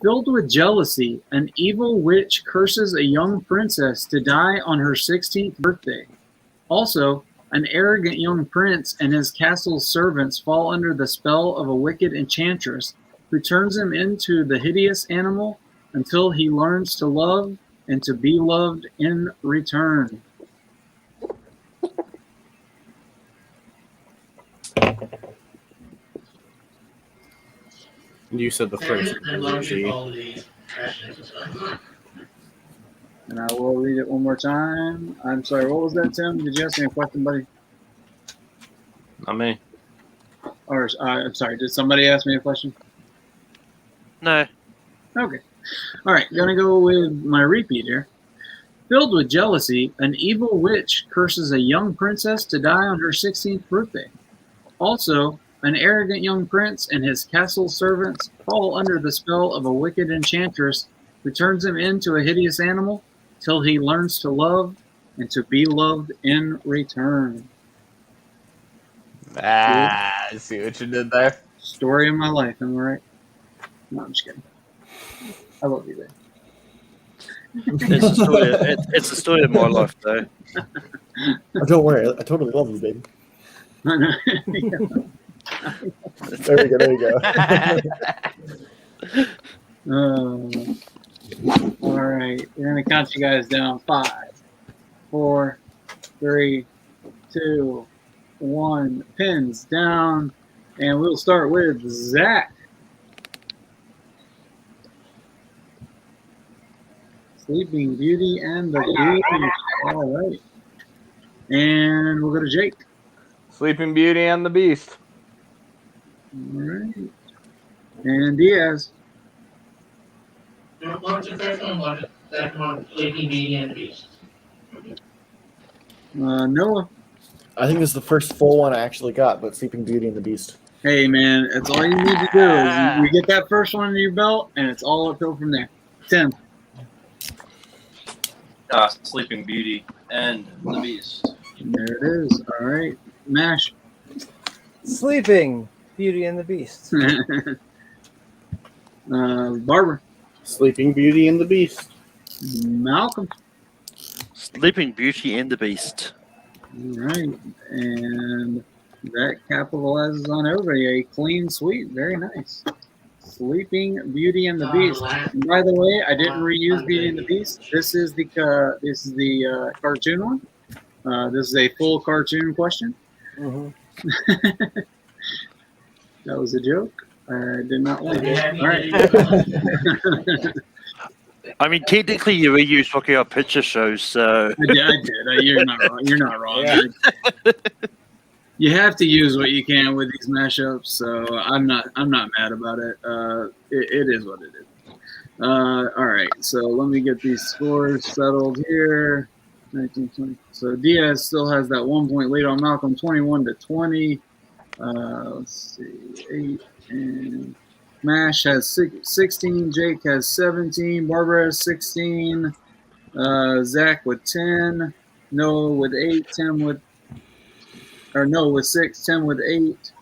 Filled with jealousy, an evil witch curses a young princess to die on her 16th birthday. Also, An arrogant young prince and his castle's servants fall under the spell of a wicked enchantress who turns him into the hideous animal until he learns to love and to be loved in return. You said the first. And launch all the questions and stuff. And I will read it one more time. I'm sorry, what was that, Tim? Did you ask me a question, buddy? Not me. Or I'm sorry, did somebody ask me a question? No. Okay. All right, gonna go with my repeat here. Filled with jealousy, an evil witch curses a young princess to die on her 16th birthday. Also, an arrogant young prince and his castle servants fall under the spell of a wicked enchantress who turns him into a hideous animal till he learns to love and to be loved in return. I see what you did there. Story of my life, am I right? No, I'm just kidding. I love you, babe. It's the story of my life, though. Oh, don't worry, I totally love you, baby. There we go. There you go. All right, we're gonna count you guys down. 5, 4, 3, 2, 1. Pins down, and we'll start with Zach. Sleeping Beauty and the Beast. All right, and we'll go to Jake. Sleeping Beauty and the Beast. All right, and Diaz. What's the first one? What's the second one? Sleeping Beauty and the Beast. Noah. I think this is the first full one I actually got, but Sleeping Beauty and the Beast. Hey man, that's all you need to do is you get that first one in your belt, and it's all uphill from there. Tim. Sleeping Beauty and the Beast. There it is. All right, Mash. Sleeping Beauty and the Beast. Barbara. Sleeping Beauty and the Beast. Malcolm. Sleeping Beauty and the Beast. All right, and that capitalizes on everybody. A clean sweep. Very nice. Sleeping Beauty and the Beast. And by the way, I didn't reuse Beauty and the Beast. This is the cartoon one. This is a full cartoon question. Mm-hmm. That was a joke. I did not like it. All right. I mean, technically, you reuse Rocky Horror Picture Shows, so. I did. You're not wrong. You're not wrong. Yeah. You have to use what you can with these mashups, so I'm not mad about it. It is what it is. All right, so let me get these scores settled here. 1920. So Diaz still has that 1 point lead on Malcolm, 21-20. Let's see, 8, and Mash has 16. Jake has 17. Barbara has 16. Zach with 10. Noah with 8. Noah with 6. Tim with 8.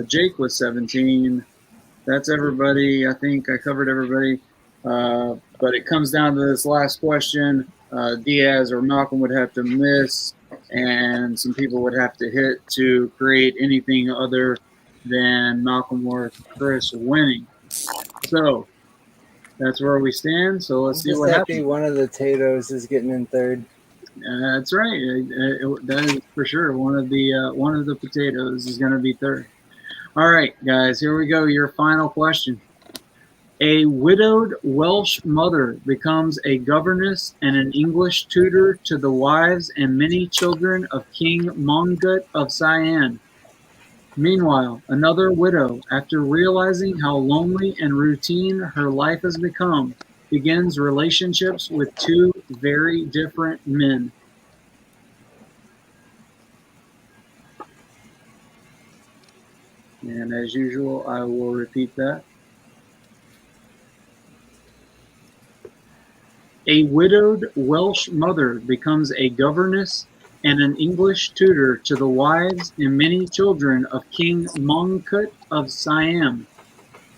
Jake with 17. That's everybody. I think I covered everybody. But it comes down to this last question. Diaz or Malcolm would have to miss, and some people would have to hit to create anything other than Malcolm or Chris winning. So that's where we stand. So let's see what happens. One of the Tatoes is getting in third. That's right. That is for sure. One of the potatoes is going to be third. All right, guys. Here we go. Your final question. A widowed Welsh mother becomes a governess and an English tutor to the wives and many children of King Mongut of Siam. Meanwhile, another widow, after realizing how lonely and routine her life has become, begins relationships with 2 very different men. And as usual, I will repeat that. A widowed Welsh mother becomes a governess and an English tutor to the wives and many children of King Mongkut of Siam.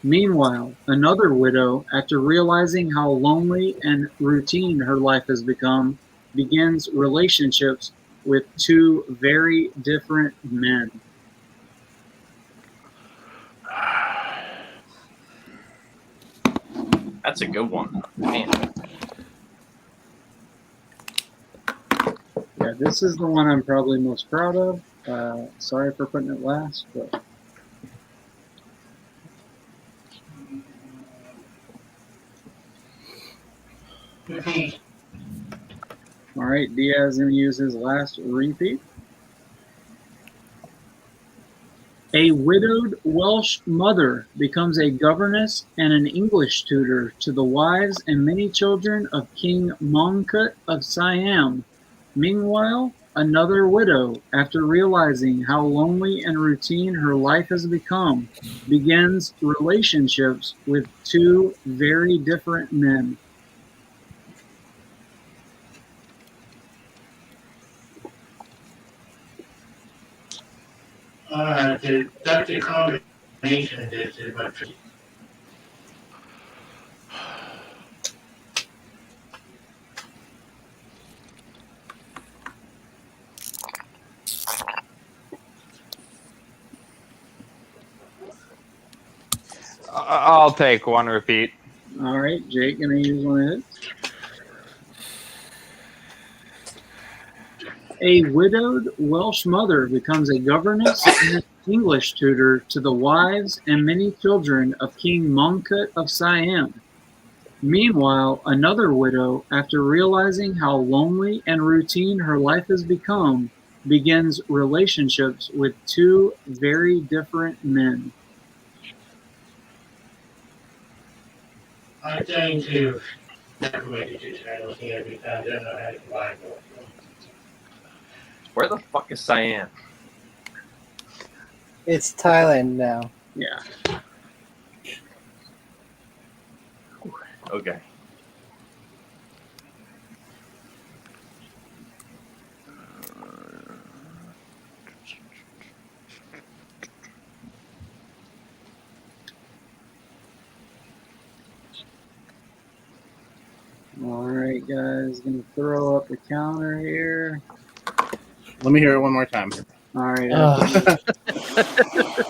Meanwhile, another widow, after realizing how lonely and routine her life has become, begins relationships with two very different men? That's a good one. Man. Yeah, this is the one I'm probably most proud of. Sorry for putting it last, but all right, Diaz going to use his last repeat. A widowed Welsh mother becomes a governess and an English tutor to the wives and many children of King Mongkut of Siam. Meanwhile, another widow, after realizing how lonely and routine her life has become, begins relationships with two very different men. The Dr. Combination is about I'll take one repeat. All right, Jake, going to use one of his. A widowed Welsh mother becomes a governess and an English tutor to the wives and many children of King Mongkut of Siam. Meanwhile, another widow, after realizing how lonely and routine her life has become, begins relationships with two very different men. I'm trying to separate the two titles here because I don't know how to combine both. Where the fuck is Siam? It's Thailand now. Yeah. Okay. All right, guys, gonna throw up the counter here. Let me hear it one more time. All right.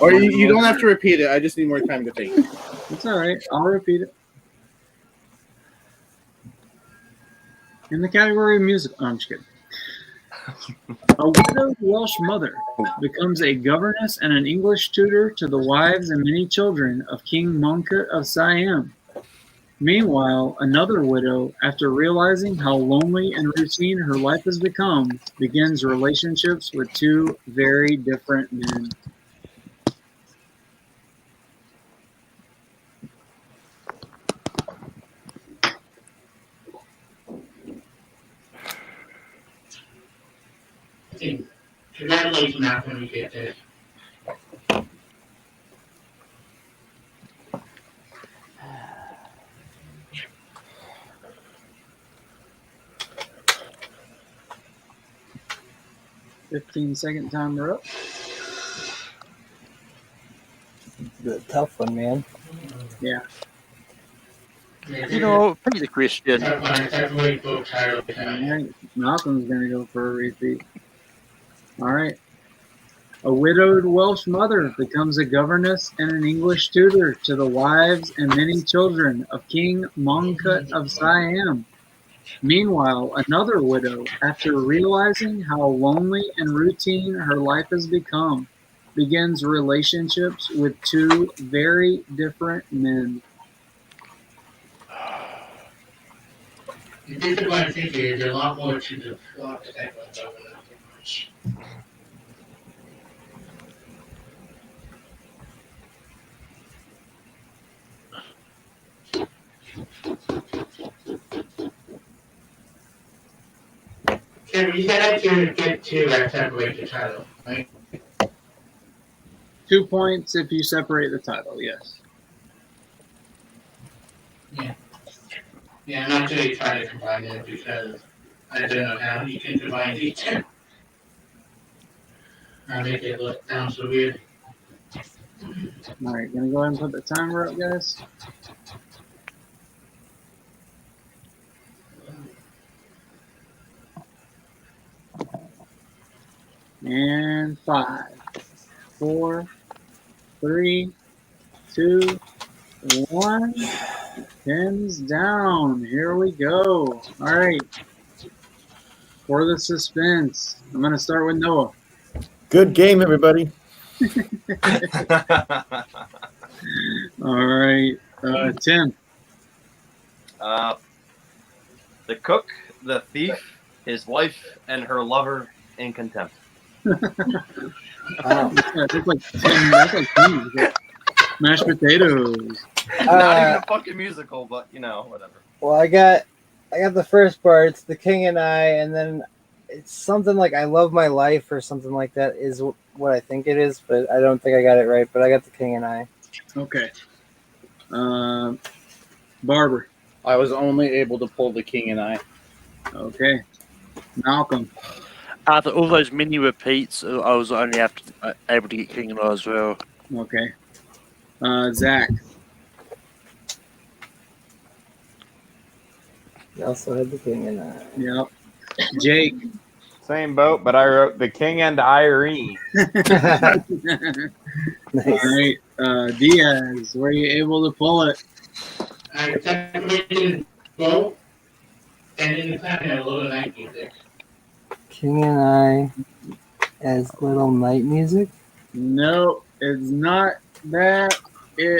Or you don't have to repeat it. I just need more time to think. It's all right. I'll repeat it. In the category of music, oh, I'm just kidding. A widowed Welsh mother becomes a governess and an English tutor to the wives and many children of King Mongkut of Siam. Meanwhile, another widow, after realizing how lonely and routine her life has become, begins relationships with two very different men. Congratulations, Malcolm, you get this. Fifteen-second timer up. The tough one, man. Yeah. You know, pretty the question. All right. Malcolm's going to go for a repeat. All right. A widowed Welsh mother becomes a governess and an English tutor to the wives and many children of King Mongkut of Siam. Meanwhile, another widow, after realizing how lonely and routine her life has become, begins relationships with two very different men. You think about it, there's a lot more to the plot that I went over. Kevin, you said to get to separate the title, right? 2 points if you separate the title, yes. Yeah, I'm not going to try to combine it because I don't know how you can combine these two. I'll make it look sound so weird. All right, gonna go ahead and put the timer up, guys. And 5, 4, 3, 2, 1. Pins down. Here we go. All right. For the suspense, I'm going to start with Noah. Good game, everybody. All right. Tim. The cook, the thief, his wife, and her lover in contempt. Wow. That's like 10. That's like 10. Mashed potatoes. Not even a fucking musical, but whatever. Well, I got the first part. It's The King and I, and then it's something like I Love My Life or something like that is what I think it is, but I don't think I got it right. But I got The King and I. Okay. Barber. I was only able to pull The King and I. Okay. Malcolm. After all those mini repeats, I was only able to get King and I as well. Okay. Zach. I also had The King and I. Yep. Jake. Same boat, but I wrote The King and Irene. Nice. All right. Diaz, were you able to pull it? I technically didn't vote, and in the time I had a little night music. King and I as little night music. No, it's not that.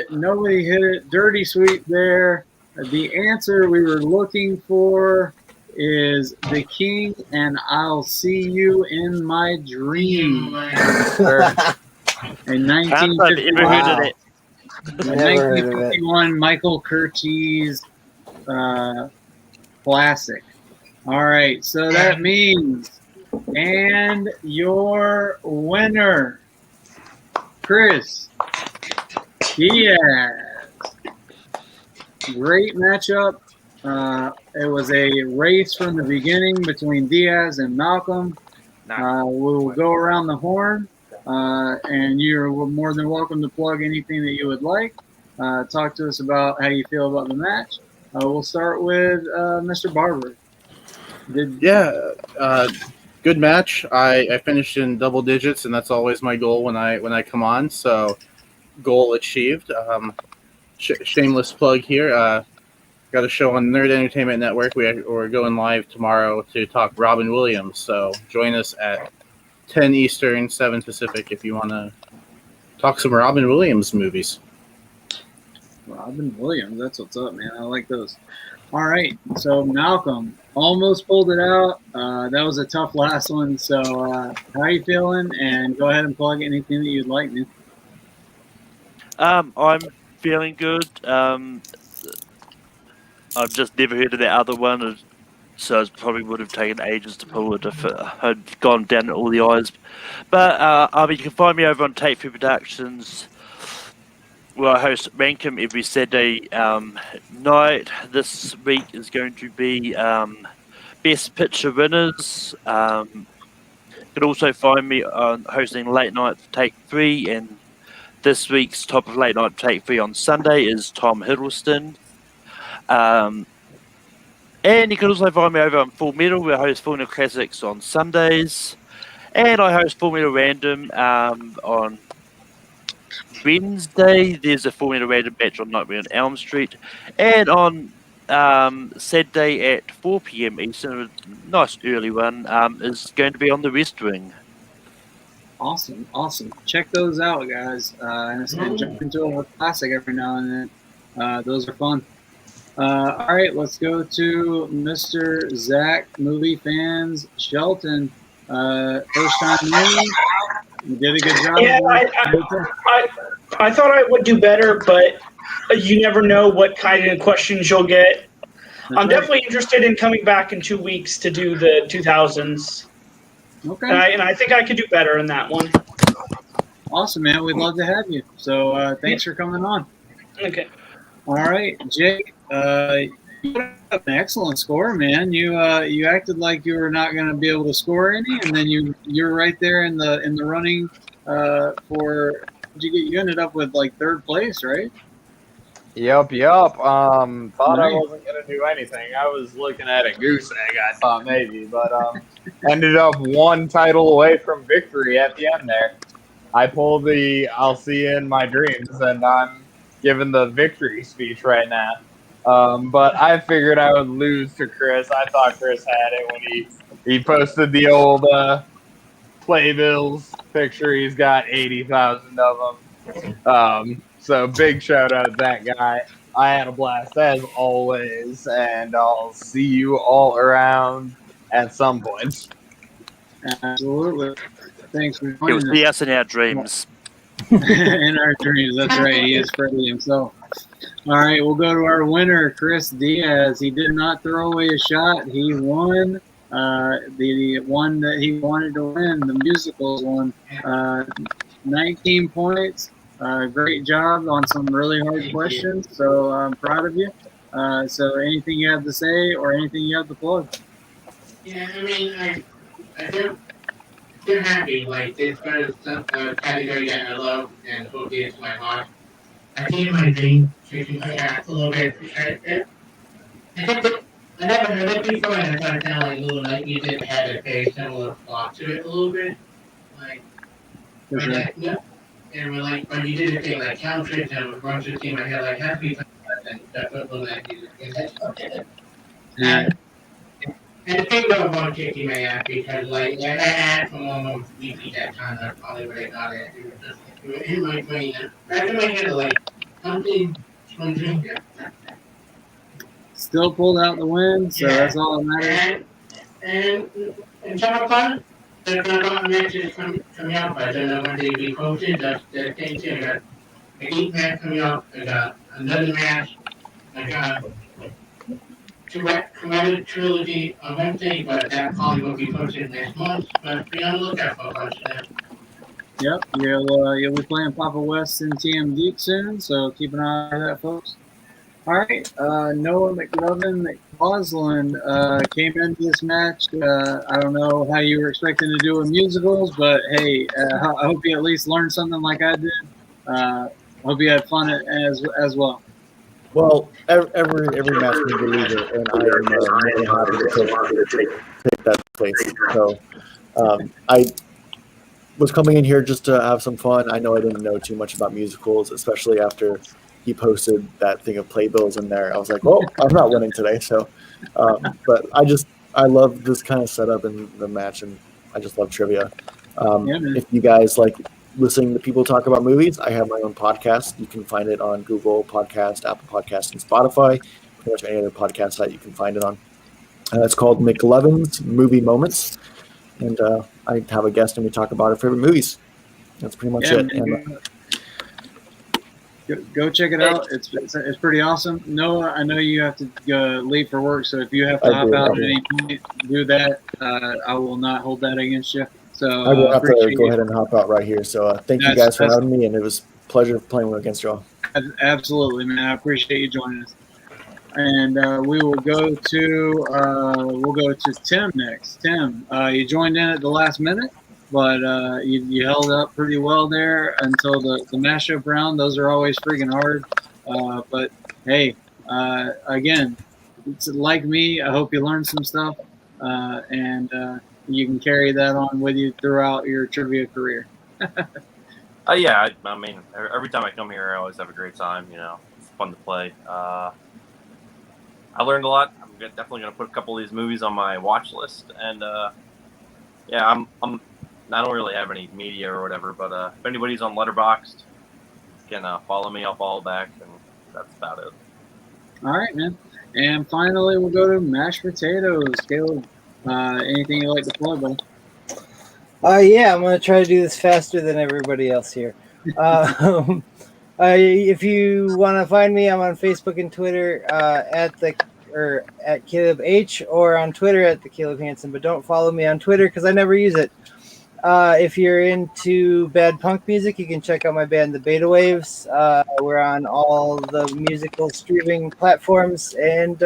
Nobody hit it. Dirty Sweet there. The answer we were looking for is The King and I'll See You in My Dream. In 1951. Never heard of it. 1951 Michael Curtiz classic. All right, so that means, and your winner, Chris Diaz. Great matchup. It was a race from the beginning between Diaz and Malcolm. We'll go around the horn, and you're more than welcome to plug anything that you would like. Talk to us about how you feel about the match. We'll start with Mr. Barber. Good match. I finished in double digits, and that's always my goal when I come on. So, goal achieved. Shameless plug here. Got a show on Nerd Entertainment Network. We're going live tomorrow to talk Robin Williams. So join us at 10 Eastern, 7 Pacific if you want to talk some Robin Williams movies. Robin Williams, that's what's up, man. I like those. All right, so Malcolm almost pulled it out. That was a tough last one. So how are you feeling? And go ahead and plug anything that you'd like, man. I'm feeling good. I've just never heard of that other one, so it probably would have taken ages to pull it if it had gone down all the eyes. But you can find me over on Take 3 Productions, where I host Rankum every Saturday night. This week is going to be Best Picture winners. You can also find me on hosting Late Night Take 3, and this week's top of Late Night Take 3 on Sunday is Tom Hiddleston. And you can also find me over on Full Metal, where I host Full Metal Classics on Sundays. And I host Full Metal Random on Wednesday. There's a Full Metal Random match on Nightmare on Elm Street. And on Saturday at 4 p.m. Eastern, a nice early one, is going to be on the West Wing. Awesome. Check those out, guys. And jump into a classic every now and then. Those are fun. All right, let's go to Mr. Zach, Movie Fans Shelton. First time you did a good job. Yeah, I thought I would do better, but you never know what kind of questions you'll get. I'm definitely interested in coming back in 2 weeks to do the 2000s. Okay. And I think I could do better in that one. Awesome, man. We'd love to have you. So thanks for coming on. Okay. All right, Jake. You had an excellent score, man. You acted like you were not going to be able to score any, and then you're right there in the running for. You ended up with like third place, right? Yup. Thought I Nice. wasn't gonna do anything. I was looking at a goose egg. I thought maybe, but ended up one title away from victory at the end there. I pulled the "I'll see you in my dreams," and I'm giving the victory speech right now. But I figured I would lose to Chris. I thought Chris had it when he posted the old playbills picture. He's got 80,000 of them. So big shout out to that guy. I had a blast as always, and I'll see you all around at some point. Absolutely. Thanks for He'll joining see us. us in our dreams. In our dreams. That's right. He is Freddy himself. All right, we'll go to our winner, Chris Diaz. He did not throw away a shot. He won the one that he wanted to win, the musicals one. 19 points. Great job on some really hard questions. So I'm proud of you. So anything you have to say or anything you have to plug? Yeah, I mean, they're happy. Like, this is a category that I love and hold dear to my heart. I think my dream chasing my ass a little bit. I never heard it before, and I thought it sounded like a little like you did had a very similar plot to it a little bit. Like, For sure. yeah. And we're like, but you did a thing like counterfeit and with bunch of team, I had like happy and that's what that music is. That's okay. Yeah. And the thing about one kicking my ass because like I had from almost weekly that time that's probably where I got it. It was just it was in my brain. Back in my head like something drinking. Still pulled out the win, so that's all that matters. And some of fun, there's not a lot of matches coming up. I don't know when they be posted. That's the thing too. I got a Geek match coming up. I got another match. I got two trilogy on Wednesday, but that probably will be posted next month. But be on the lookout for a bunch of them. Yep, you'll be playing Papa West and TM Geek soon, so keep an eye on that, folks. All right, Noah McLovin McCausland came into this match. I don't know how you were expecting to do with musicals, but hey, I hope you at least learned something like I did. Hope you had fun as well. Well, every match needs a leader, and I am more than happy to take that place. So I was coming in here just to have some fun. I know I didn't know too much about musicals, especially after he posted that thing of playbills in there. I was like, well, I'm not winning today. So, but I love this kind of setup in the match, and I just love trivia. If you guys like listening to people talk about movies, I have my own podcast. You can find it on Google Podcast, Apple Podcast, and Spotify. Pretty much any other podcast site you can find it on. It's called McLovin's Movie Moments, and I have a guest and we talk about our favorite movies. That's pretty much it. And, go check it out. It's pretty awesome. Noah, I know you have to leave for work, so if you have to hop out at any point, do that. I will not hold that against you. So I will have to go ahead and hop out right here. So thank you guys for having me, and it was a pleasure playing against y'all. Absolutely, man. I appreciate you joining us. And we will go to Tim next. Tim, you joined in at the last minute, but you held up pretty well there until the mashup round. Those are always freaking hard. But hey, again, it's like me. I hope you learned some stuff, and you can carry that on with you throughout your trivia career. Yeah, I mean, every time I come here, I always have a great time. You know, it's fun to play. I learned a lot. I'm definitely going to put a couple of these movies on my watch list. And yeah, I don't really have any media or whatever, but if anybody's on Letterboxd, can follow me. I'll follow back, and that's about it. All right, man. And finally, we'll go to mashed potatoes. Caleb, anything you like to plug, buddy? Yeah, I'm going to try to do this faster than everybody else here. If you want to find me, I'm on Facebook and Twitter at Caleb H, or on Twitter at the Caleb Hansen. But don't follow me on Twitter because I never use it. If you're into bad punk music, you can check out my band, The Beta Waves. We're on all the musical streaming platforms, and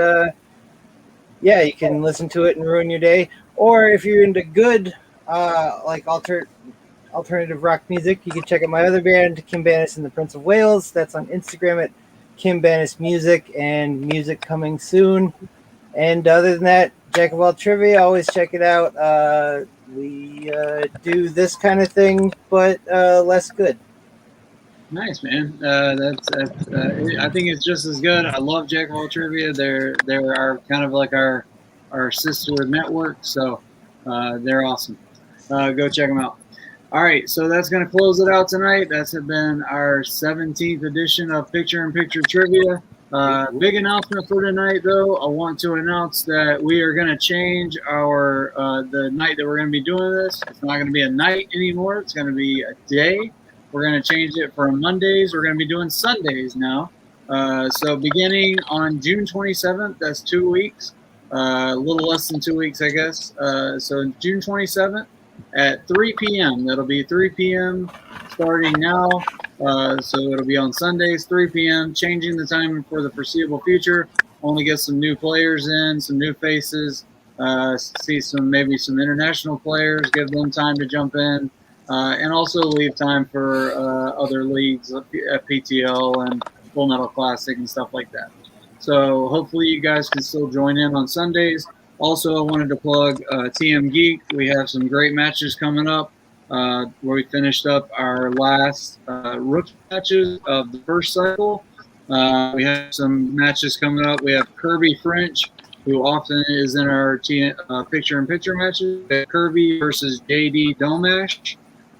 yeah, you can listen to it and ruin your day. Or if you're into good, like alternative rock music, you can check out my other band, Kim Bannis and the Prince of Wales. That's on Instagram at Kim Banis Music and music coming soon. And other than that, Jack of all trivia, always check it out. We do this kind of thing, but less good. Nice, man. I think it's just as good. I love Jack of all trivia. They're our kind of like our sister network, so they're awesome. Go check them out. All right, so that's going to close it out tonight. That's been our 17th edition of Picture in Picture Trivia. Big announcement for tonight, though. I want to announce that we are going to change our the night that we're going to be doing this. It's not going to be a night anymore. It's going to be a day. We're going to change it from Mondays. We're going to be doing Sundays now. So beginning on June 27th, that's 2 weeks, a little less than 2 weeks, I guess. So June 27th at 3 p.m. That'll be 3 p.m. starting now. So it'll be on Sundays, 3 p.m., changing the time for the foreseeable future. Only get some new players in, some new faces, see maybe some international players, give them time to jump in. And also leave time for other leagues, FPTL and Full Metal Classic and stuff like that. So hopefully you guys can still join in on Sundays. Also, I wanted to plug TM Geek. We have some great matches coming up where we finished up our last rookie matches of the first cycle. We have some matches coming up. We have Kirby French, who often is in our picture-in-picture matches. Kirby versus JD Domash.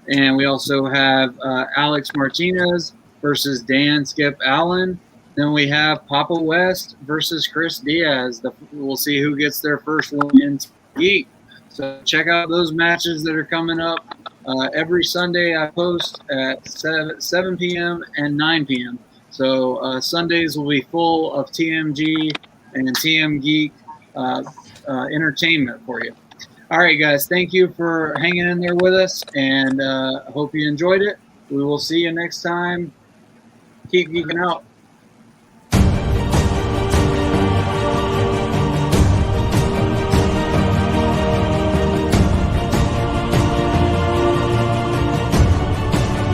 And we also have Alex Martinez versus Dan Skip Allen. Then we have Papa West versus Chris Diaz. We'll see who gets their first win in Geek. So check out those matches that are coming up. Every Sunday I post at 7 p.m. and 9 p.m. So Sundays will be full of TMG and TM Geek entertainment for you. All right, guys, thank you for hanging in there with us, and I hope you enjoyed it. We will see you next time. Keep geeking out.